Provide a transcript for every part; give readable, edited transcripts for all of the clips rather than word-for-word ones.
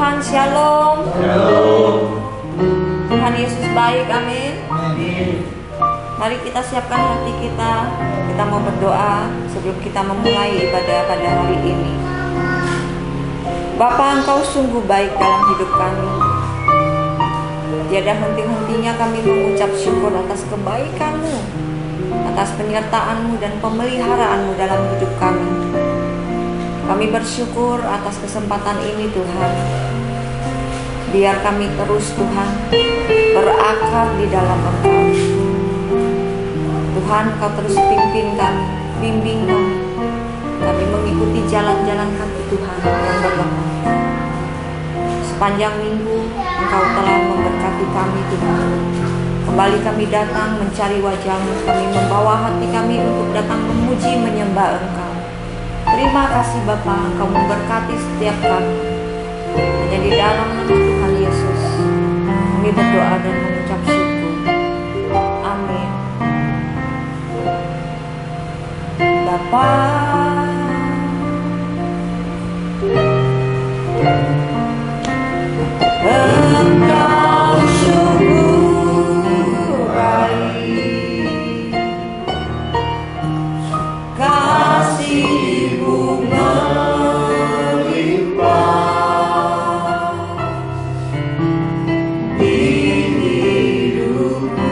Tuhan, shalom. Tuhan Yesus baik, amin. Mari kita siapkan hati kita. Kita mau berdoa sebelum kita memulai ibadah pada hari ini. Bapa, Engkau sungguh baik dalam hidup kami. Tiada henti-hentinya kami mengucap syukur atas kebaikan-Mu, atas penyertaan-Mu dan pemeliharaanmu dalam hidup kami. Kami bersyukur atas kesempatan ini, Tuhan. Biar kami terus, Tuhan, berakar di dalam Engkau. Tuhan, Kau terus pimpin kami, bimbing kami. Kami mengikuti jalan-jalan kaki Tuhan yang berlepas. Sepanjang minggu Engkau telah memberkati kami, Tuhan. Kembali kami datang mencari wajah-Mu. Kami membawa hati kami untuk datang memuji menyembah Engkau. Terima kasih Bapa, Engkau memberkati setiap kami. Hanya di dalam nama Tuhan Yesus kami berdoa dan mengucap syukur. Amin. Bapa, Engkau sungguh baik, kasih-Mu melimpah di hidupku.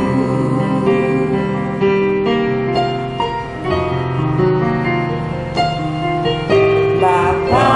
Bapa,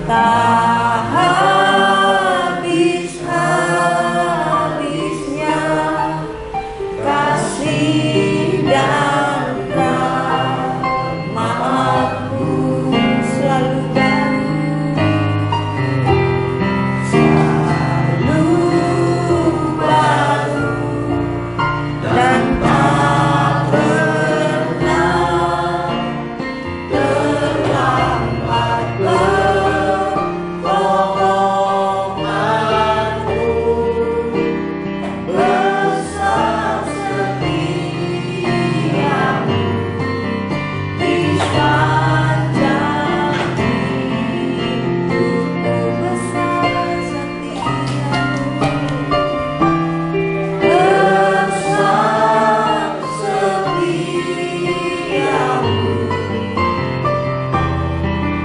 tak habis-habisnya kasih dan rahmat-Mu selalu baru dan tak pernah terlambat pertolongan-Mu. Besar setiamu di sepanjang hidupku. Besar setiamu, besar setiamu,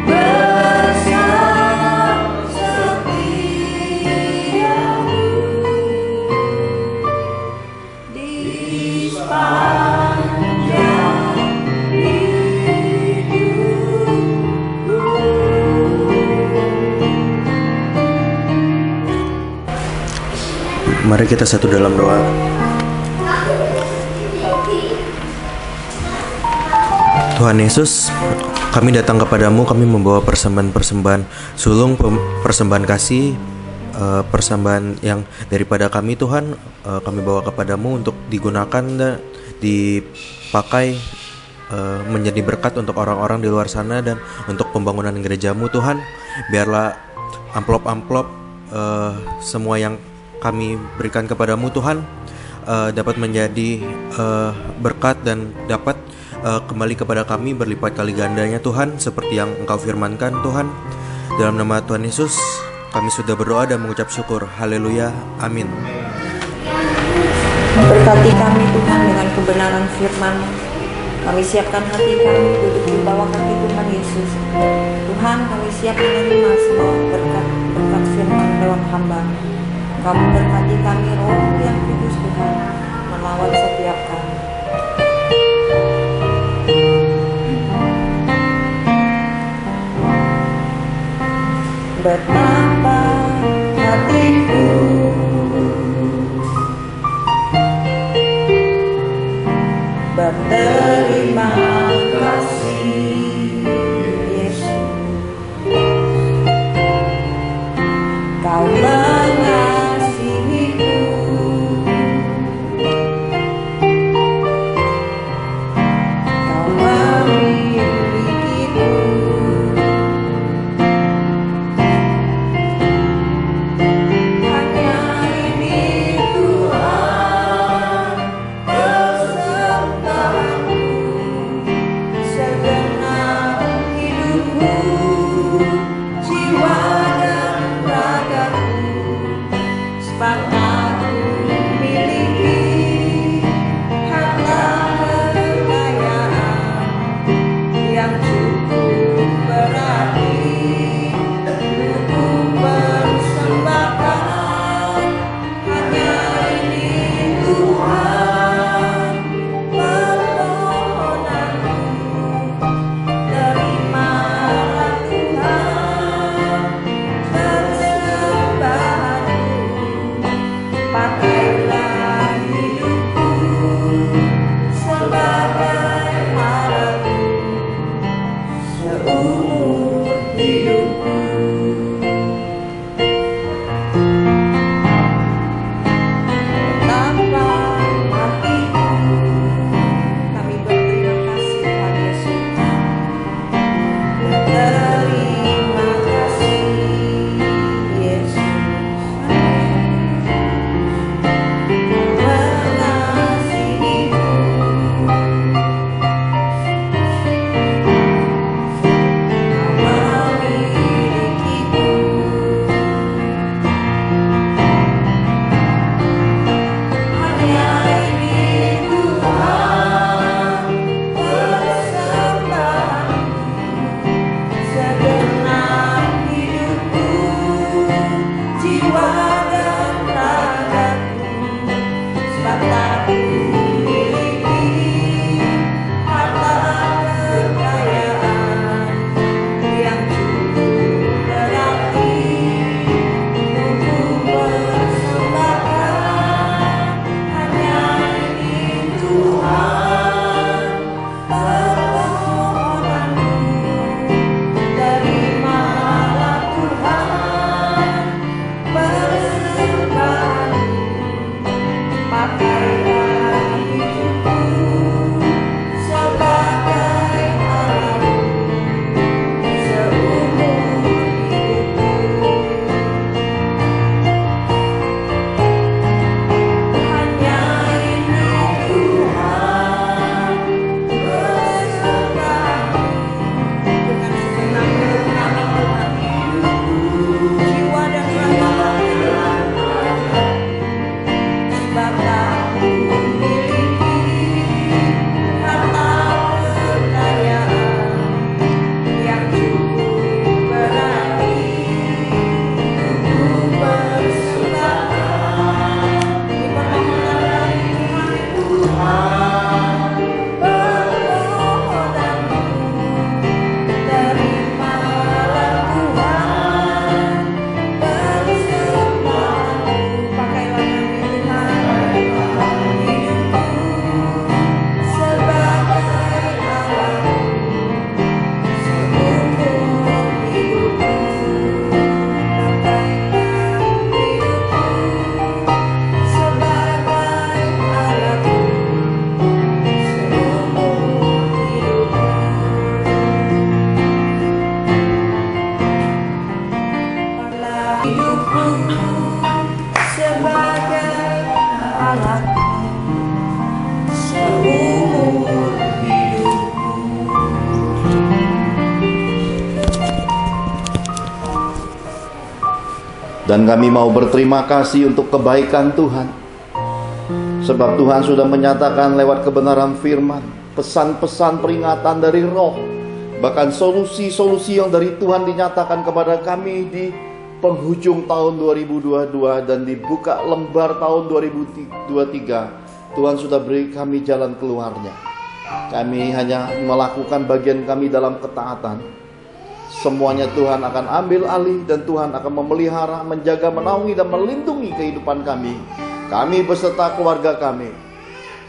besar setiamu di sepanjang hidupku. Mari kita satu dalam doa. Tuhan Yesus, kami datang kepadamu, kami membawa persembahan-persembahan sulung, persembahan kasih, persembahan yang daripada kami Tuhan, kami bawa kepadamu untuk digunakan dan dipakai menjadi berkat untuk orang-orang di luar sana dan untuk pembangunan gerejamu Tuhan. Biarlah amplop-amplop semua yang kami berikan kepadamu Tuhan dapat menjadi berkat dan dapat kembali kepada kami berlipat kali gandanya Tuhan, seperti yang Engkau firmankan Tuhan. Dalam nama Tuhan Yesus kami sudah berdoa dan mengucap syukur. Haleluya, amin. Berkati kami Tuhan dengan kebenaran firman-Mu. Kami siapkan hati kami duduk di bawah kaki Tuhan Yesus. Tuhan, kami siap menerima semua berkat firman lewat hamba. Kamu berkati kami, Roh yang Kudus Tuhan, melawat setiap kami. Betapa hatiku berterima kasih, Yesus. Kau mengasihiku, Kau memilikiku. Hanya ini Tuhan besertaku. Dan kami mau berterima kasih untuk kebaikan Tuhan, sebab Tuhan sudah menyatakan lewat kebenaran firman, pesan-pesan peringatan dari Roh, bahkan solusi-solusi yang dari Tuhan dinyatakan kepada kami di penghujung tahun 2022 dan dibuka lembar tahun 2023. Tuhan sudah beri kami jalan keluarnya. Kami hanya melakukan bagian kami dalam ketaatan. Semuanya Tuhan akan ambil alih, dan Tuhan akan memelihara, menjaga, menaungi, dan melindungi kehidupan kami. Kami beserta keluarga kami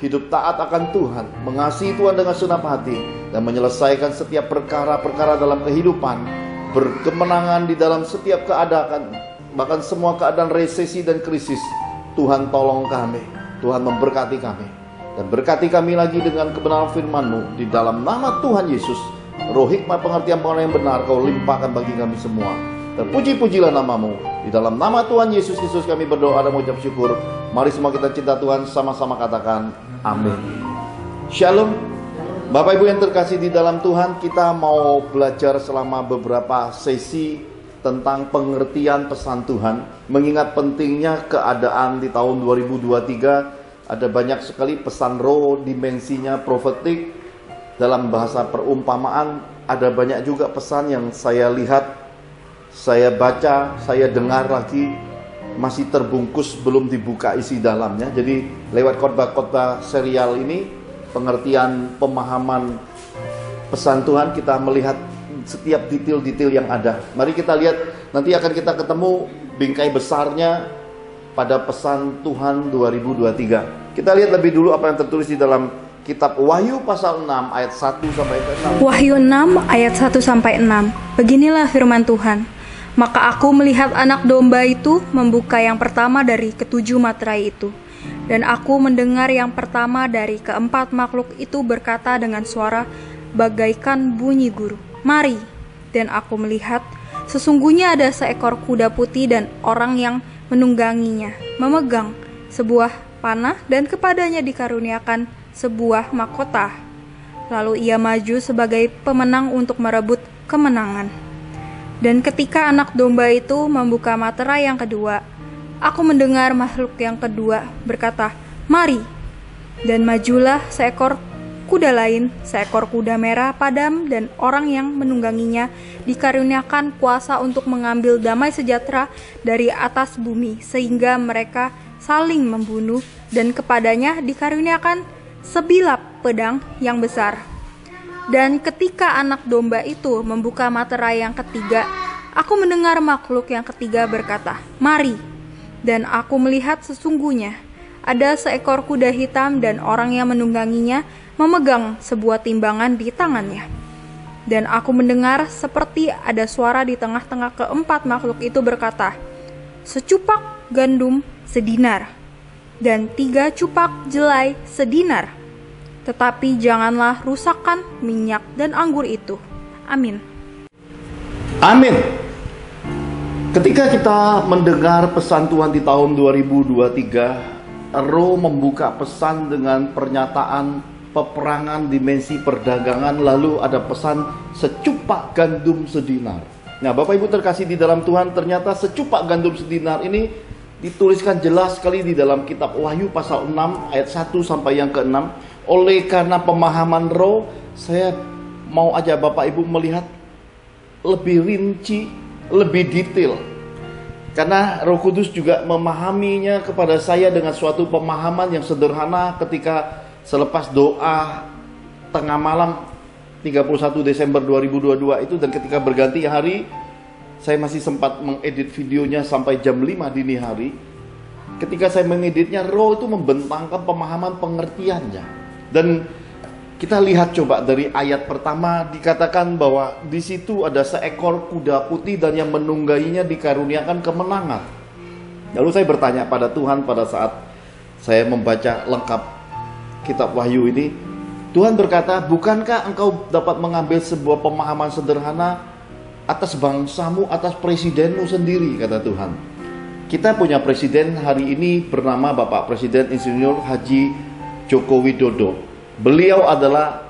hidup taat akan Tuhan, mengasihi Tuhan dengan segenap hati, dan menyelesaikan setiap perkara-perkara dalam kehidupan, berkemenangan di dalam setiap keadaan, bahkan semua keadaan resesi dan krisis. Tuhan tolong kami, Tuhan memberkati kami, dan berkati kami lagi dengan kebenaran firman-Mu. Di dalam nama Tuhan Yesus, roh hikmat pengertian yang benar Kau limpahkan bagi kami semua. Terpuji-pujilah nama-Mu. Di dalam nama Tuhan Yesus Kristus kami berdoa dan mengucap syukur. Mari semua kita cinta Tuhan, sama-sama katakan amin. Shalom. Bapak Ibu yang terkasih di dalam Tuhan, kita mau belajar selama beberapa sesi tentang pengertian pesan Tuhan. Mengingat pentingnya keadaan di tahun 2023, ada banyak sekali pesan roh, dimensinya profetik. Dalam bahasa perumpamaan, ada banyak juga pesan yang saya lihat, saya baca, saya dengar lagi, masih terbungkus, belum dibuka isi dalamnya. Jadi lewat khotbah-khotbah serial ini, pengertian pemahaman pesan Tuhan, kita melihat setiap detail-detail yang ada. Mari kita lihat, nanti akan kita ketemu bingkai besarnya pada pesan Tuhan 2023. Kita lihat lebih dulu apa yang tertulis di dalam Kitab Wahyu pasal 6 ayat 1 sampai 6. Wahyu 6 ayat 1 sampai 6. Beginilah firman Tuhan. Maka aku melihat anak domba itu membuka yang pertama dari ketujuh materai itu. Dan aku mendengar yang pertama dari keempat makhluk itu berkata dengan suara bagaikan bunyi guru, "Mari." Dan aku melihat sesungguhnya ada seekor kuda putih dan orang yang menungganginya memegang sebuah panah, dan kepadanya dikaruniakan sebuah mahkota. Lalu ia maju sebagai pemenang untuk merebut kemenangan. Dan ketika anak domba itu membuka materai yang kedua, aku mendengar makhluk yang kedua berkata, "Mari." Dan majulah seekor kuda lain, seekor kuda merah padam, dan orang yang menungganginya dikaruniakan kuasa untuk mengambil damai sejahtera dari atas bumi, sehingga mereka saling membunuh, dan kepadanya dikaruniakan sebilah pedang yang besar. Dan ketika anak domba itu membuka materai yang ketiga, aku mendengar makhluk yang ketiga berkata, "Mari." Dan aku melihat sesungguhnya ada seekor kuda hitam, dan orang yang menungganginya memegang sebuah timbangan di tangannya. Dan aku mendengar seperti ada suara di tengah-tengah keempat makhluk itu berkata, "Secupak gandum sedinar, dan 3 cupak jelai sedinar. Tetapi janganlah rusakkan minyak dan anggur itu." Amin. Amin. Ketika kita mendengar pesan Tuhan di tahun 2023, Roh membuka pesan dengan pernyataan peperangan dimensi perdagangan, lalu ada pesan secupak gandum sedinar. Nah, Bapak Ibu terkasih di dalam Tuhan, ternyata secupak gandum sedinar ini dituliskan jelas sekali di dalam kitab Wahyu pasal 6 ayat 1 sampai yang ke-6. Oleh karena pemahaman roh, saya mau aja Bapak Ibu melihat lebih rinci, lebih detail. Karena Roh Kudus juga memahaminya kepada saya dengan suatu pemahaman yang sederhana ketika selepas doa tengah malam 31 Desember 2022 itu, dan ketika berganti hari, saya masih sempat mengedit videonya sampai jam 5 dini hari. Ketika saya mengeditnya, Roh itu membentangkan pemahaman pengertiannya. Dan kita lihat coba dari ayat pertama, dikatakan bahwa di situ ada seekor kuda putih dan yang menungganginya dikaruniakan kemenangan. Lalu saya bertanya pada Tuhan pada saat saya membaca lengkap kitab Wahyu ini. Tuhan berkata, "Bukankah engkau dapat mengambil sebuah pemahaman sederhana atas bangsamu, atas presidenmu sendiri?" kata Tuhan. Kita punya presiden hari ini bernama Bapak Presiden Insinyur Haji Joko Widodo. Beliau adalah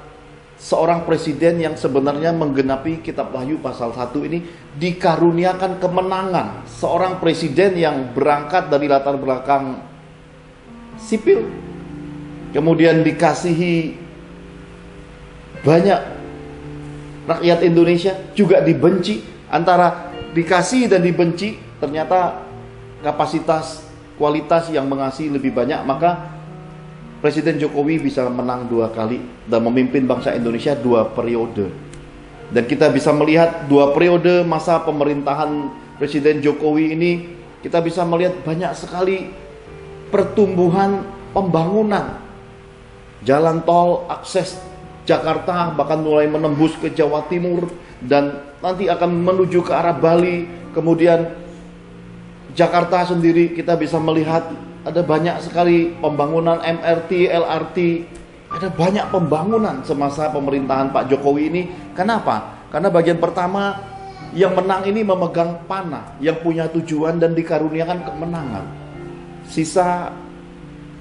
seorang presiden yang sebenarnya menggenapi kitab Wahyu pasal 1 ini dikaruniakan kemenangan. Seorang presiden yang berangkat dari latar belakang sipil, kemudian dikasihi banyak rakyat Indonesia, juga dibenci. Antara dikasihi dan dibenci, ternyata kapasitas, kualitas yang mengasihi lebih banyak. Maka Presiden Jokowi bisa menang 2 kali dan memimpin bangsa Indonesia 2 periode. Dan kita bisa melihat 2 periode masa pemerintahan Presiden Jokowi ini, kita bisa melihat banyak sekali pertumbuhan pembangunan. Jalan tol, akses Jakarta bahkan mulai menembus ke Jawa Timur dan nanti akan menuju ke arah Bali. Kemudian Jakarta sendiri kita bisa melihat ada banyak sekali pembangunan MRT, LRT. Ada banyak pembangunan semasa pemerintahan Pak Jokowi ini. Kenapa? Karena bagian pertama, yang menang ini memegang panah, yang punya tujuan dan dikaruniakan kemenangan. Sisa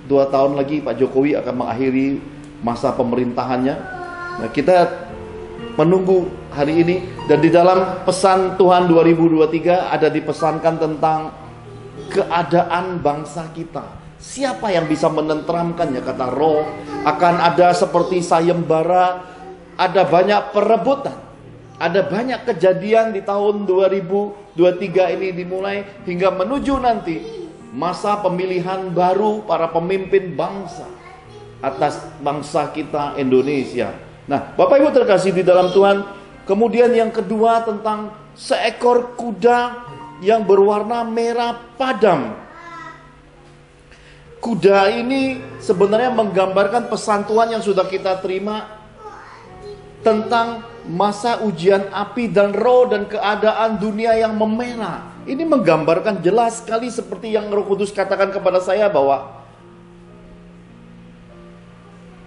2 tahun lagi Pak Jokowi akan mengakhiri masa pemerintahannya. Nah, kita menunggu hari ini. Dan di dalam pesan Tuhan 2023 ada dipesankan tentang keadaan bangsa kita. Siapa yang bisa menenteramkannya, kata Roh? Akan ada seperti sayembara, ada banyak perebutan, ada banyak kejadian di tahun 2023 ini dimulai hingga menuju nanti masa pemilihan baru para pemimpin bangsa atas bangsa kita Indonesia. Nah, Bapak Ibu terkasih di dalam Tuhan, kemudian yang kedua tentang seekor kuda yang berwarna merah padam. Kuda ini sebenarnya menggambarkan pesan Tuhan yang sudah kita terima tentang masa ujian api dan roh dan keadaan dunia yang memerah. Ini menggambarkan jelas sekali seperti yang Roh Kudus katakan kepada saya bahwa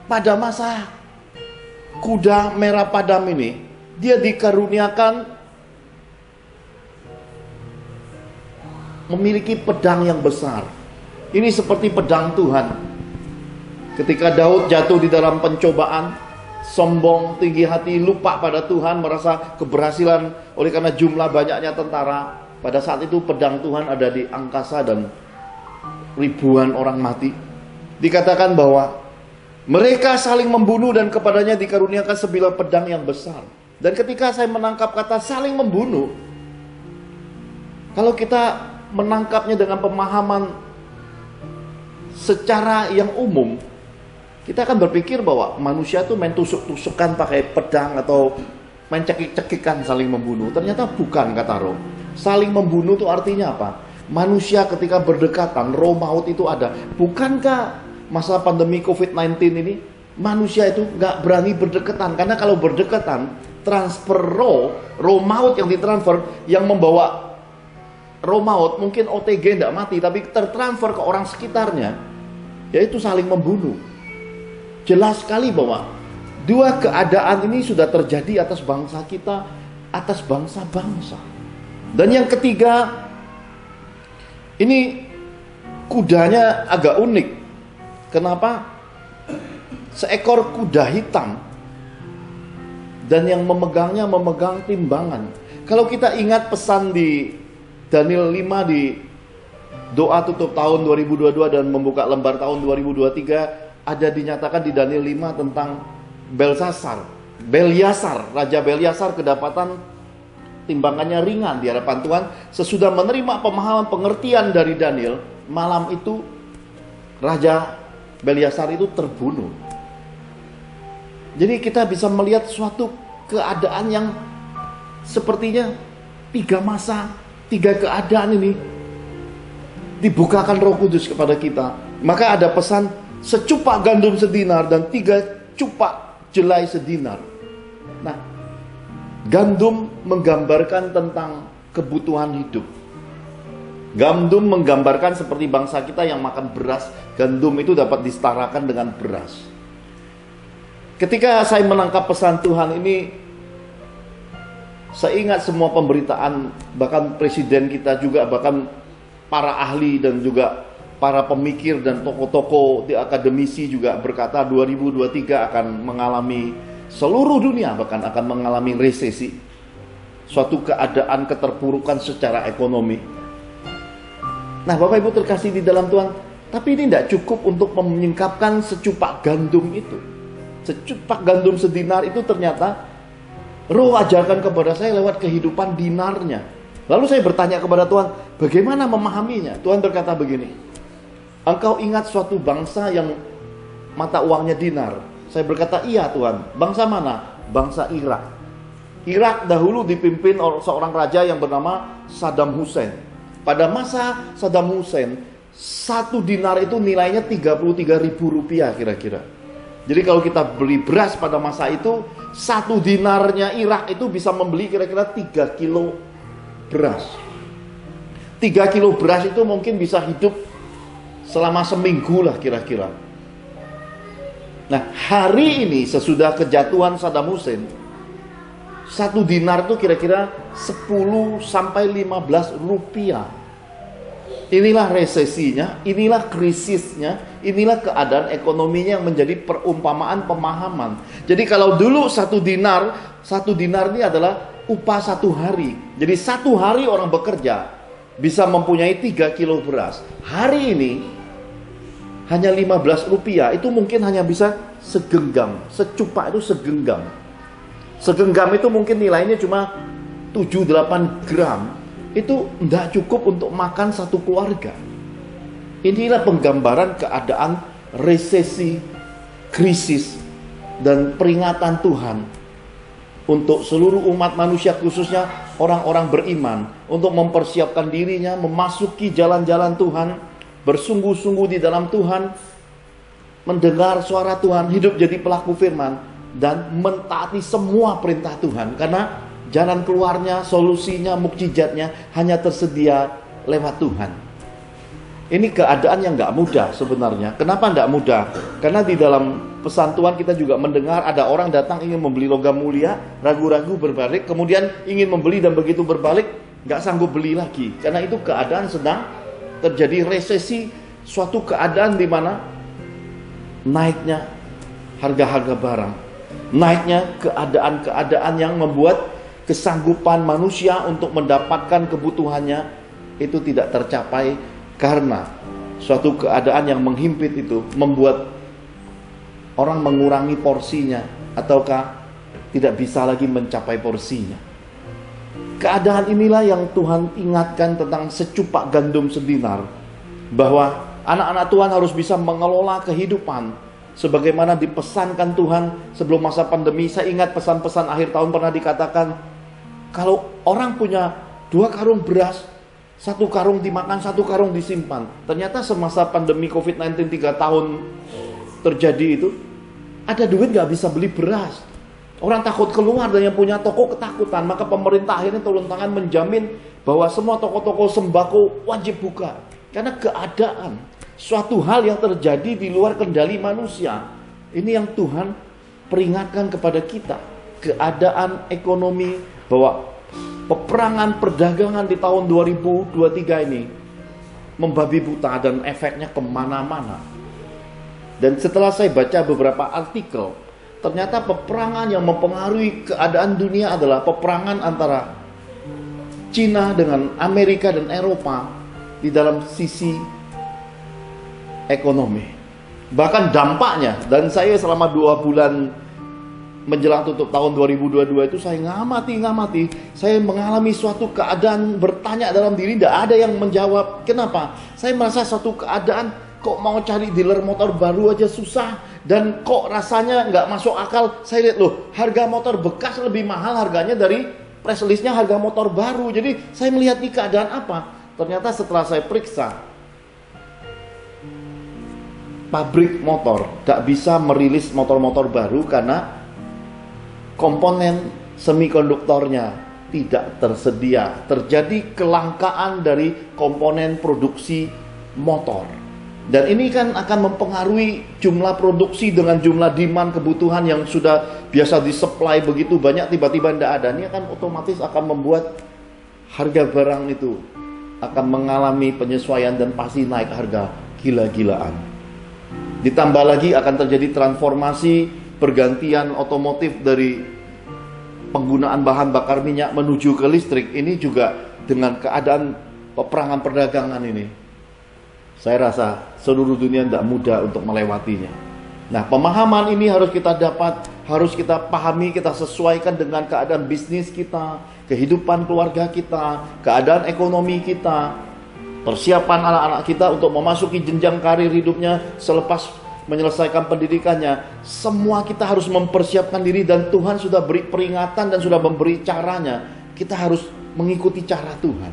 pada masa kuda merah padam ini, dia dikaruniakan memiliki pedang yang besar. Ini seperti pedang Tuhan. Ketika Daud jatuh di dalam pencobaan, sombong, tinggi hati, lupa pada Tuhan, merasa keberhasilan oleh karena jumlah banyaknya tentara. Pada saat itu pedang Tuhan ada di angkasa dan ribuan orang mati. Dikatakan bahwa mereka saling membunuh dan kepadanya dikaruniakan sebilah pedang yang besar. Dan ketika saya menangkap kata saling membunuh, kalau kita menangkapnya dengan pemahaman secara yang umum, kita akan berpikir bahwa manusia itu main tusuk-tusukan pakai pedang atau main cekik-cekikan saling membunuh. Ternyata bukan, kata Roh. Saling membunuh itu artinya apa? Manusia ketika berdekatan, roh maut itu ada. Bukankah masa pandemi COVID-19 ini manusia itu gak berani berdekatan? Karena kalau berdekatan, transfer roh maut yang ditransfer, yang membawa roh maut mungkin OTG tidak mati, tapi tertransfer ke orang sekitarnya, yaitu saling membunuh. Jelas sekali bahwa 2 keadaan ini sudah terjadi atas bangsa kita, atas bangsa-bangsa. Dan yang ketiga, ini kudanya agak unik. Kenapa? Seekor kuda hitam, dan yang memegangnya memegang timbangan. Kalau kita ingat pesan di Daniel 5 di doa tutup tahun 2022 dan membuka lembar tahun 2023, ada dinyatakan di Daniel 5 tentang Belsasar, Raja Belsasar kedapatan timbangannya ringan di hadapan Tuhan. Sesudah menerima pemahaman pengertian dari Daniel, malam itu Raja Belsasar itu terbunuh. Jadi kita bisa melihat suatu keadaan yang sepertinya 3 masa, 3 keadaan ini dibukakan Roh Kudus kepada kita. Maka ada pesan secupak gandum sedinar dan 3 cupak jelai sedinar. Nah, gandum menggambarkan tentang kebutuhan hidup. Gandum menggambarkan seperti bangsa kita yang makan beras. Gandum itu dapat disetarakan dengan beras. Ketika saya menangkap pesan Tuhan ini, saya ingat semua pemberitaan, bahkan presiden kita juga, bahkan para ahli dan juga para pemikir dan tokoh-tokoh di akademisi juga berkata 2023 akan mengalami seluruh dunia bahkan akan mengalami resesi, suatu keadaan keterpurukan secara ekonomi. Nah, Bapak Ibu terkasih di dalam Tuhan, tapi ini tidak cukup untuk menyingkapkan secupak gandum itu. Secupak gandum sedinar itu ternyata Roh ajarkan kepada saya lewat kehidupan dinarnya. Lalu saya bertanya kepada Tuhan, bagaimana memahaminya? Tuhan berkata begini, engkau ingat suatu bangsa yang mata uangnya dinar? Saya berkata, iya Tuhan. Bangsa mana? Bangsa Irak. Irak dahulu dipimpin oleh seorang raja yang bernama Saddam Hussein. Pada masa Saddam Hussein, 1 dinar itu nilainya 33.000 rupiah kira-kira. Jadi kalau kita beli beras pada masa itu, 1 dinarnya Irak itu bisa membeli kira-kira 3 kilo beras. 3 kilo beras itu mungkin bisa hidup selama seminggu lah kira-kira. Nah, hari ini sesudah kejatuhan Saddam Hussein, 1 dinar itu kira-kira 10 sampai 15 rupiah. Inilah resesinya, inilah krisisnya, inilah keadaan ekonominya yang menjadi perumpamaan pemahaman. Jadi kalau dulu 1 dinar ini adalah upah 1 hari. Jadi 1 hari orang bekerja bisa mempunyai 3 kilo beras. Hari ini hanya 15 rupiah, itu mungkin hanya bisa segenggam, secupak itu segenggam. Segenggam itu mungkin nilainya cuma 7-8 gram. Itu tidak cukup untuk makan satu keluarga. Inilah penggambaran keadaan resesi, krisis, dan peringatan Tuhan untuk seluruh umat manusia, khususnya orang-orang beriman, untuk mempersiapkan dirinya memasuki jalan-jalan Tuhan, bersungguh-sungguh di dalam Tuhan, mendengar suara Tuhan, hidup jadi pelaku firman, dan mentaati semua perintah Tuhan. Karena jalan keluarnya, solusinya, mukjizatnya hanya tersedia lewat Tuhan. Ini keadaan yang gak mudah sebenarnya. Kenapa gak mudah? Karena di dalam pesan Tuhan kita juga mendengar ada orang datang ingin membeli logam mulia, ragu-ragu berbalik, kemudian ingin membeli dan begitu berbalik gak sanggup beli lagi. Karena itu keadaan sedang terjadi resesi, suatu keadaan di mana naiknya harga-harga barang, naiknya keadaan-keadaan yang membuat kesanggupan manusia untuk mendapatkan kebutuhannya itu tidak tercapai, karena suatu keadaan yang menghimpit itu membuat orang mengurangi porsinya ataukah tidak bisa lagi mencapai porsinya. Keadaan inilah yang Tuhan ingatkan tentang secupak gandum sedinar, bahwa anak-anak Tuhan harus bisa mengelola kehidupan sebagaimana dipesankan Tuhan sebelum masa pandemi. Saya ingat pesan-pesan akhir tahun pernah dikatakan, kalau orang punya 2 karung beras, 1 karung dimakan, 1 karung disimpan. Ternyata semasa pandemi COVID-19 3 tahun terjadi itu, ada duit gak bisa beli beras. Orang takut keluar dan yang punya toko ketakutan. Maka pemerintah akhirnya turun tangan menjamin bahwa semua toko-toko sembako wajib buka. Karena keadaan, suatu hal yang terjadi di luar kendali manusia. Ini yang Tuhan peringatkan kepada kita. Keadaan ekonomi, bahwa peperangan perdagangan di tahun 2023 ini membabi buta dan efeknya kemana-mana. Dan setelah saya baca beberapa artikel, ternyata peperangan yang mempengaruhi keadaan dunia adalah peperangan antara Cina dengan Amerika dan Eropa di dalam sisi ekonomi. Bahkan dampaknya, dan saya selama 2 bulan menjelang tutup tahun 2022 itu saya ngamati, saya mengalami suatu keadaan bertanya dalam diri, tidak ada yang menjawab. Kenapa? Saya merasa suatu keadaan kok mau cari dealer motor baru aja susah, dan kok rasanya nggak masuk akal. Saya lihat loh, harga motor bekas lebih mahal harganya dari press listnya harga motor baru. Jadi saya melihat ini keadaan apa? Ternyata setelah saya periksa, pabrik motor tak bisa merilis motor-motor baru karena komponen semikonduktornya tidak tersedia. Terjadi kelangkaan dari komponen produksi motor. Dan ini kan akan mempengaruhi jumlah produksi dengan jumlah demand kebutuhan yang sudah biasa disupply begitu banyak, tiba-tiba tidak ada. Ini akan otomatis akan membuat harga barang itu akan mengalami penyesuaian dan pasti naik harga gila-gilaan. Ditambah lagi akan terjadi transformasi pergantian otomotif dari penggunaan bahan bakar minyak menuju ke listrik, ini juga dengan keadaan peperangan perdagangan ini, saya rasa seluruh dunia tidak mudah untuk melewatinya. Nah, pemahaman ini harus kita dapat, harus kita pahami, kita sesuaikan dengan keadaan bisnis kita, kehidupan keluarga kita, keadaan ekonomi kita, persiapan anak-anak kita untuk memasuki jenjang karir hidupnya selepas menyelesaikan pendidikannya. Semua kita harus mempersiapkan diri, dan Tuhan sudah beri peringatan dan sudah memberi caranya. Kita harus mengikuti cara Tuhan.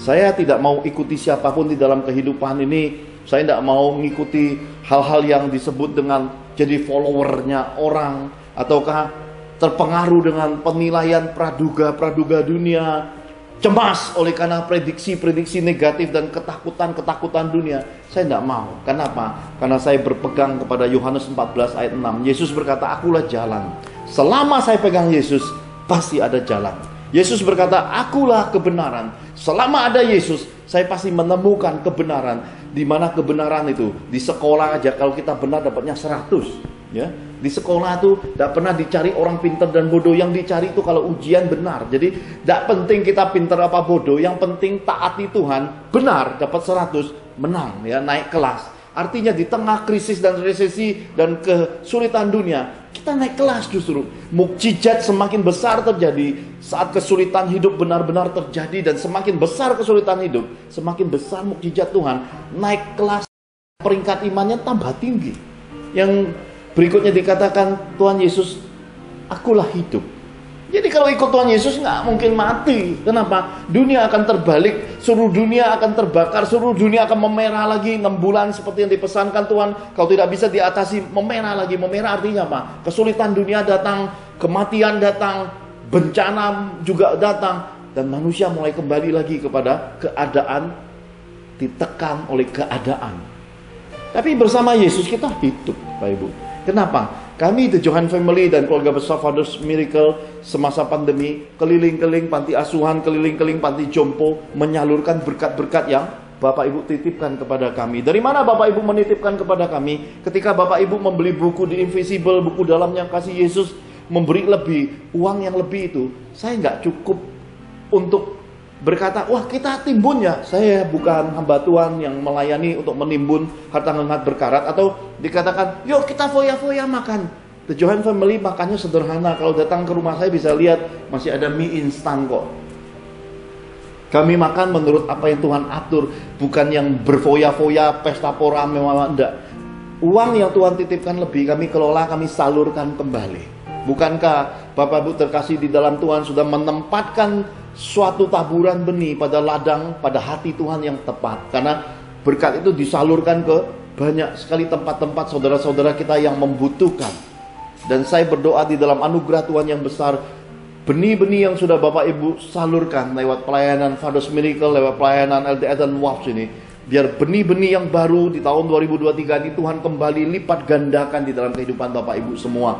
Saya tidak mau ikuti siapapun di dalam kehidupan ini. Saya tidak mau mengikuti hal-hal yang disebut dengan jadi followernya orang, ataukah terpengaruh dengan penilaian praduga dunia, cemas oleh karena prediksi-prediksi negatif dan ketakutan dunia. Saya tidak mau. Kenapa? Karena saya berpegang kepada Yohanes 14 ayat 6. Yesus berkata, akulah jalan. Selama saya pegang Yesus, pasti ada jalan. Yesus berkata, akulah kebenaran. Selama ada Yesus, saya pasti menemukan kebenaran. Di mana kebenaran itu? Di sekolah aja, kalau kita benar dapatnya 100. Ya, di sekolah tuh tidak pernah dicari orang pintar dan bodoh. Yang dicari itu kalau ujian benar. Jadi tidak penting kita pintar apa bodoh, yang penting taati Tuhan, benar dapat 100, menang ya, naik kelas. Artinya di tengah krisis dan resesi dan kesulitan dunia, kita naik kelas justru. Mukjizat semakin besar terjadi saat kesulitan hidup benar-benar terjadi, dan semakin besar kesulitan hidup, semakin besar mukjizat Tuhan. Naik kelas, peringkat imannya tambah tinggi. Yang berikutnya dikatakan Tuhan Yesus, akulah hidup. Jadi kalau ikut Tuhan Yesus nggak mungkin mati. Kenapa? Dunia akan terbalik, seluruh dunia akan terbakar, seluruh dunia akan memerah lagi 6 bulan seperti yang dipesankan Tuhan. Kalau tidak bisa diatasi, memerah lagi. Memerah artinya apa? Kesulitan dunia datang, kematian datang, bencana juga datang, dan manusia mulai kembali lagi kepada keadaan, ditekan oleh keadaan. Tapi bersama Yesus kita hidup, Pak Ibu. Kenapa? Kami The Johan Family dan keluarga besar Father's Miracle semasa pandemi keliling-keliling panti asuhan, keliling-keliling panti jompo, menyalurkan berkat-berkat yang Bapak Ibu titipkan kepada kami. Dari mana Bapak Ibu menitipkan kepada kami? Ketika Bapak Ibu membeli buku di Invisible, buku dalamnya kasih Yesus, memberi lebih, uang yang lebih itu, saya nggak cukup untuk berkata, wah kita timbun ya. Saya bukan hamba Tuhan yang melayani untuk menimbun harta ngengat berkarat. Atau dikatakan, yuk kita foya-foya makan. The Johan Family makannya sederhana. Kalau datang ke rumah saya bisa lihat, masih ada mie instan kok. Kami makan menurut apa yang Tuhan atur, bukan yang berfoya-foya, pesta pora mewah, enggak. Uang yang Tuhan titipkan lebih, kami kelola, kami salurkan kembali. Bukankah Bapak Ibu terkasih di dalam Tuhan sudah menempatkan suatu taburan benih pada ladang, pada hati Tuhan yang tepat? Karena berkat itu disalurkan ke banyak sekali tempat-tempat saudara-saudara kita yang membutuhkan. Dan saya berdoa di dalam anugerah Tuhan yang besar, benih-benih yang sudah Bapak Ibu salurkan lewat pelayanan Father's Miracle, lewat pelayanan LDS dan WAFS ini, biar benih-benih yang baru di tahun 2023 ini Tuhan kembali lipat gandakan di dalam kehidupan Bapak Ibu semua.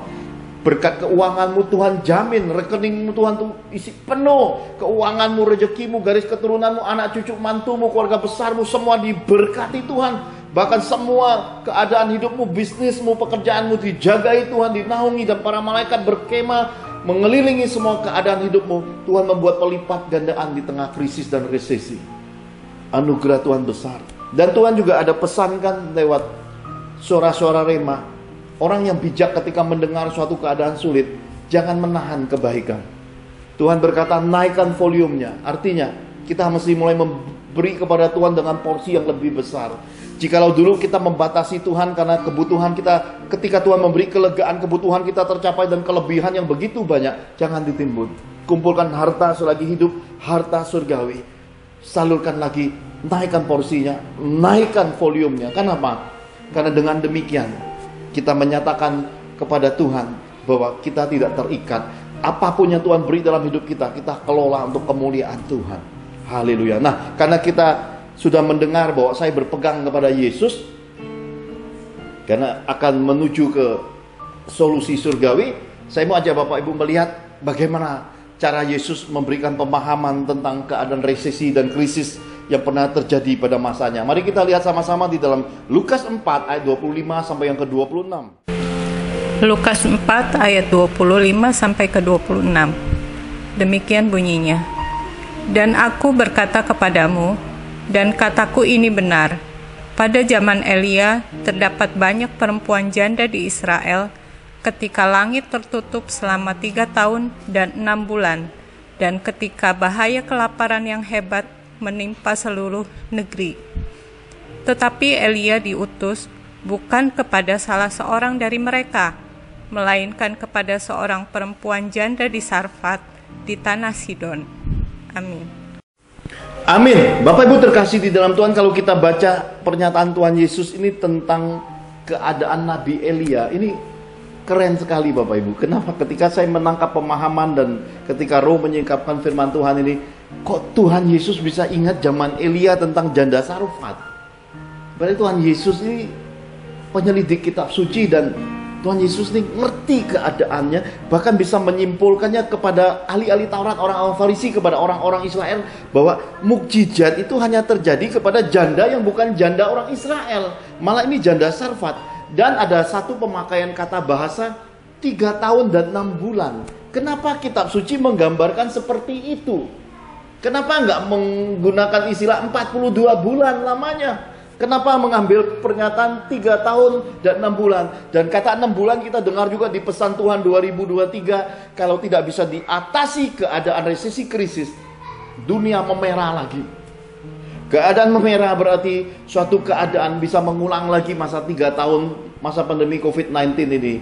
Berkat keuanganmu Tuhan jamin, rekeningmu Tuhan tuh isi penuh, keuanganmu, rezekimu, garis keturunanmu, anak cucu mantumu, keluarga besarmu, semua diberkati Tuhan. Bahkan semua keadaan hidupmu, bisnismu, pekerjaanmu dijagai Tuhan, dinaungi, dan para malaikat berkemah mengelilingi semua keadaan hidupmu. Tuhan membuat pelipat gandaan di tengah krisis dan resesi. Anugerah Tuhan besar. Dan Tuhan juga ada pesankan lewat suara-suara rema. Orang yang bijak ketika mendengar suatu keadaan sulit, jangan menahan kebaikan. Tuhan berkata naikkan volumenya. Artinya kita mesti mulai memberi kepada Tuhan dengan porsi yang lebih besar. Jikalau dulu kita membatasi Tuhan karena kebutuhan kita, ketika Tuhan memberi kelegaan, kebutuhan kita tercapai dan kelebihan yang begitu banyak, jangan ditimbun. Kumpulkan harta selagi hidup, harta surgawi. Salurkan lagi, naikkan porsinya, naikkan volumenya. Kenapa? Karena dengan demikian kita menyatakan kepada Tuhan bahwa kita tidak terikat. Apapun yang Tuhan beri dalam hidup kita, kita kelola untuk kemuliaan Tuhan. Haleluya. Nah, karena kita sudah mendengar bahwa saya berpegang kepada Yesus, karena akan menuju ke solusi surgawi, saya mau ajak Bapak Ibu melihat bagaimana cara Yesus memberikan pemahaman tentang keadaan resesi dan krisis yang pernah terjadi pada masanya. Mari kita lihat sama-sama di dalam Lukas 4 ayat 25 sampai yang ke-26. Lukas 4 ayat 25 sampai ke 26. Demikian bunyinya. Dan aku berkata kepadamu, dan kataku ini benar, pada zaman Elia terdapat banyak perempuan janda di Israel ketika langit tertutup selama 3 tahun dan 6 bulan, dan ketika bahaya kelaparan yang hebat menimpa seluruh negeri. Tetapi Elia diutus bukan kepada salah seorang dari mereka, melainkan kepada seorang perempuan janda di Sarfat di tanah Sidon. Amin. Amin. Bapak Ibu terkasih di dalam Tuhan, kalau kita baca pernyataan Tuhan Yesus ini tentang keadaan Nabi Elia, ini keren sekali Bapak Ibu. Kenapa? Ketika saya menangkap pemahaman dan ketika Roh menyingkapkan firman Tuhan ini, kok Tuhan Yesus bisa ingat zaman Elia tentang janda Sarfat? Berarti Tuhan Yesus ini penyelidik kitab suci, dan Tuhan Yesus ini ngerti keadaannya, bahkan bisa menyimpulkannya kepada ahli-ahli Taurat, orang-orang Farisi, kepada orang-orang Israel, bahwa mukjizat itu hanya terjadi kepada janda yang bukan janda orang Israel, malah ini janda Sarfat. Dan ada satu pemakaian kata bahasa 3 tahun dan 6 bulan. Kenapa kitab suci menggambarkan seperti itu? Kenapa nggak menggunakan istilah 42 bulan lamanya? Kenapa mengambil pernyataan 3 tahun dan 6 bulan? Dan kata 6 bulan kita dengar juga di pesan Tuhan 2023, kalau tidak bisa diatasi keadaan resesi krisis, dunia memerah lagi. Keadaan memerah berarti suatu keadaan bisa mengulang lagi masa 3 tahun, masa pandemi COVID-19 ini.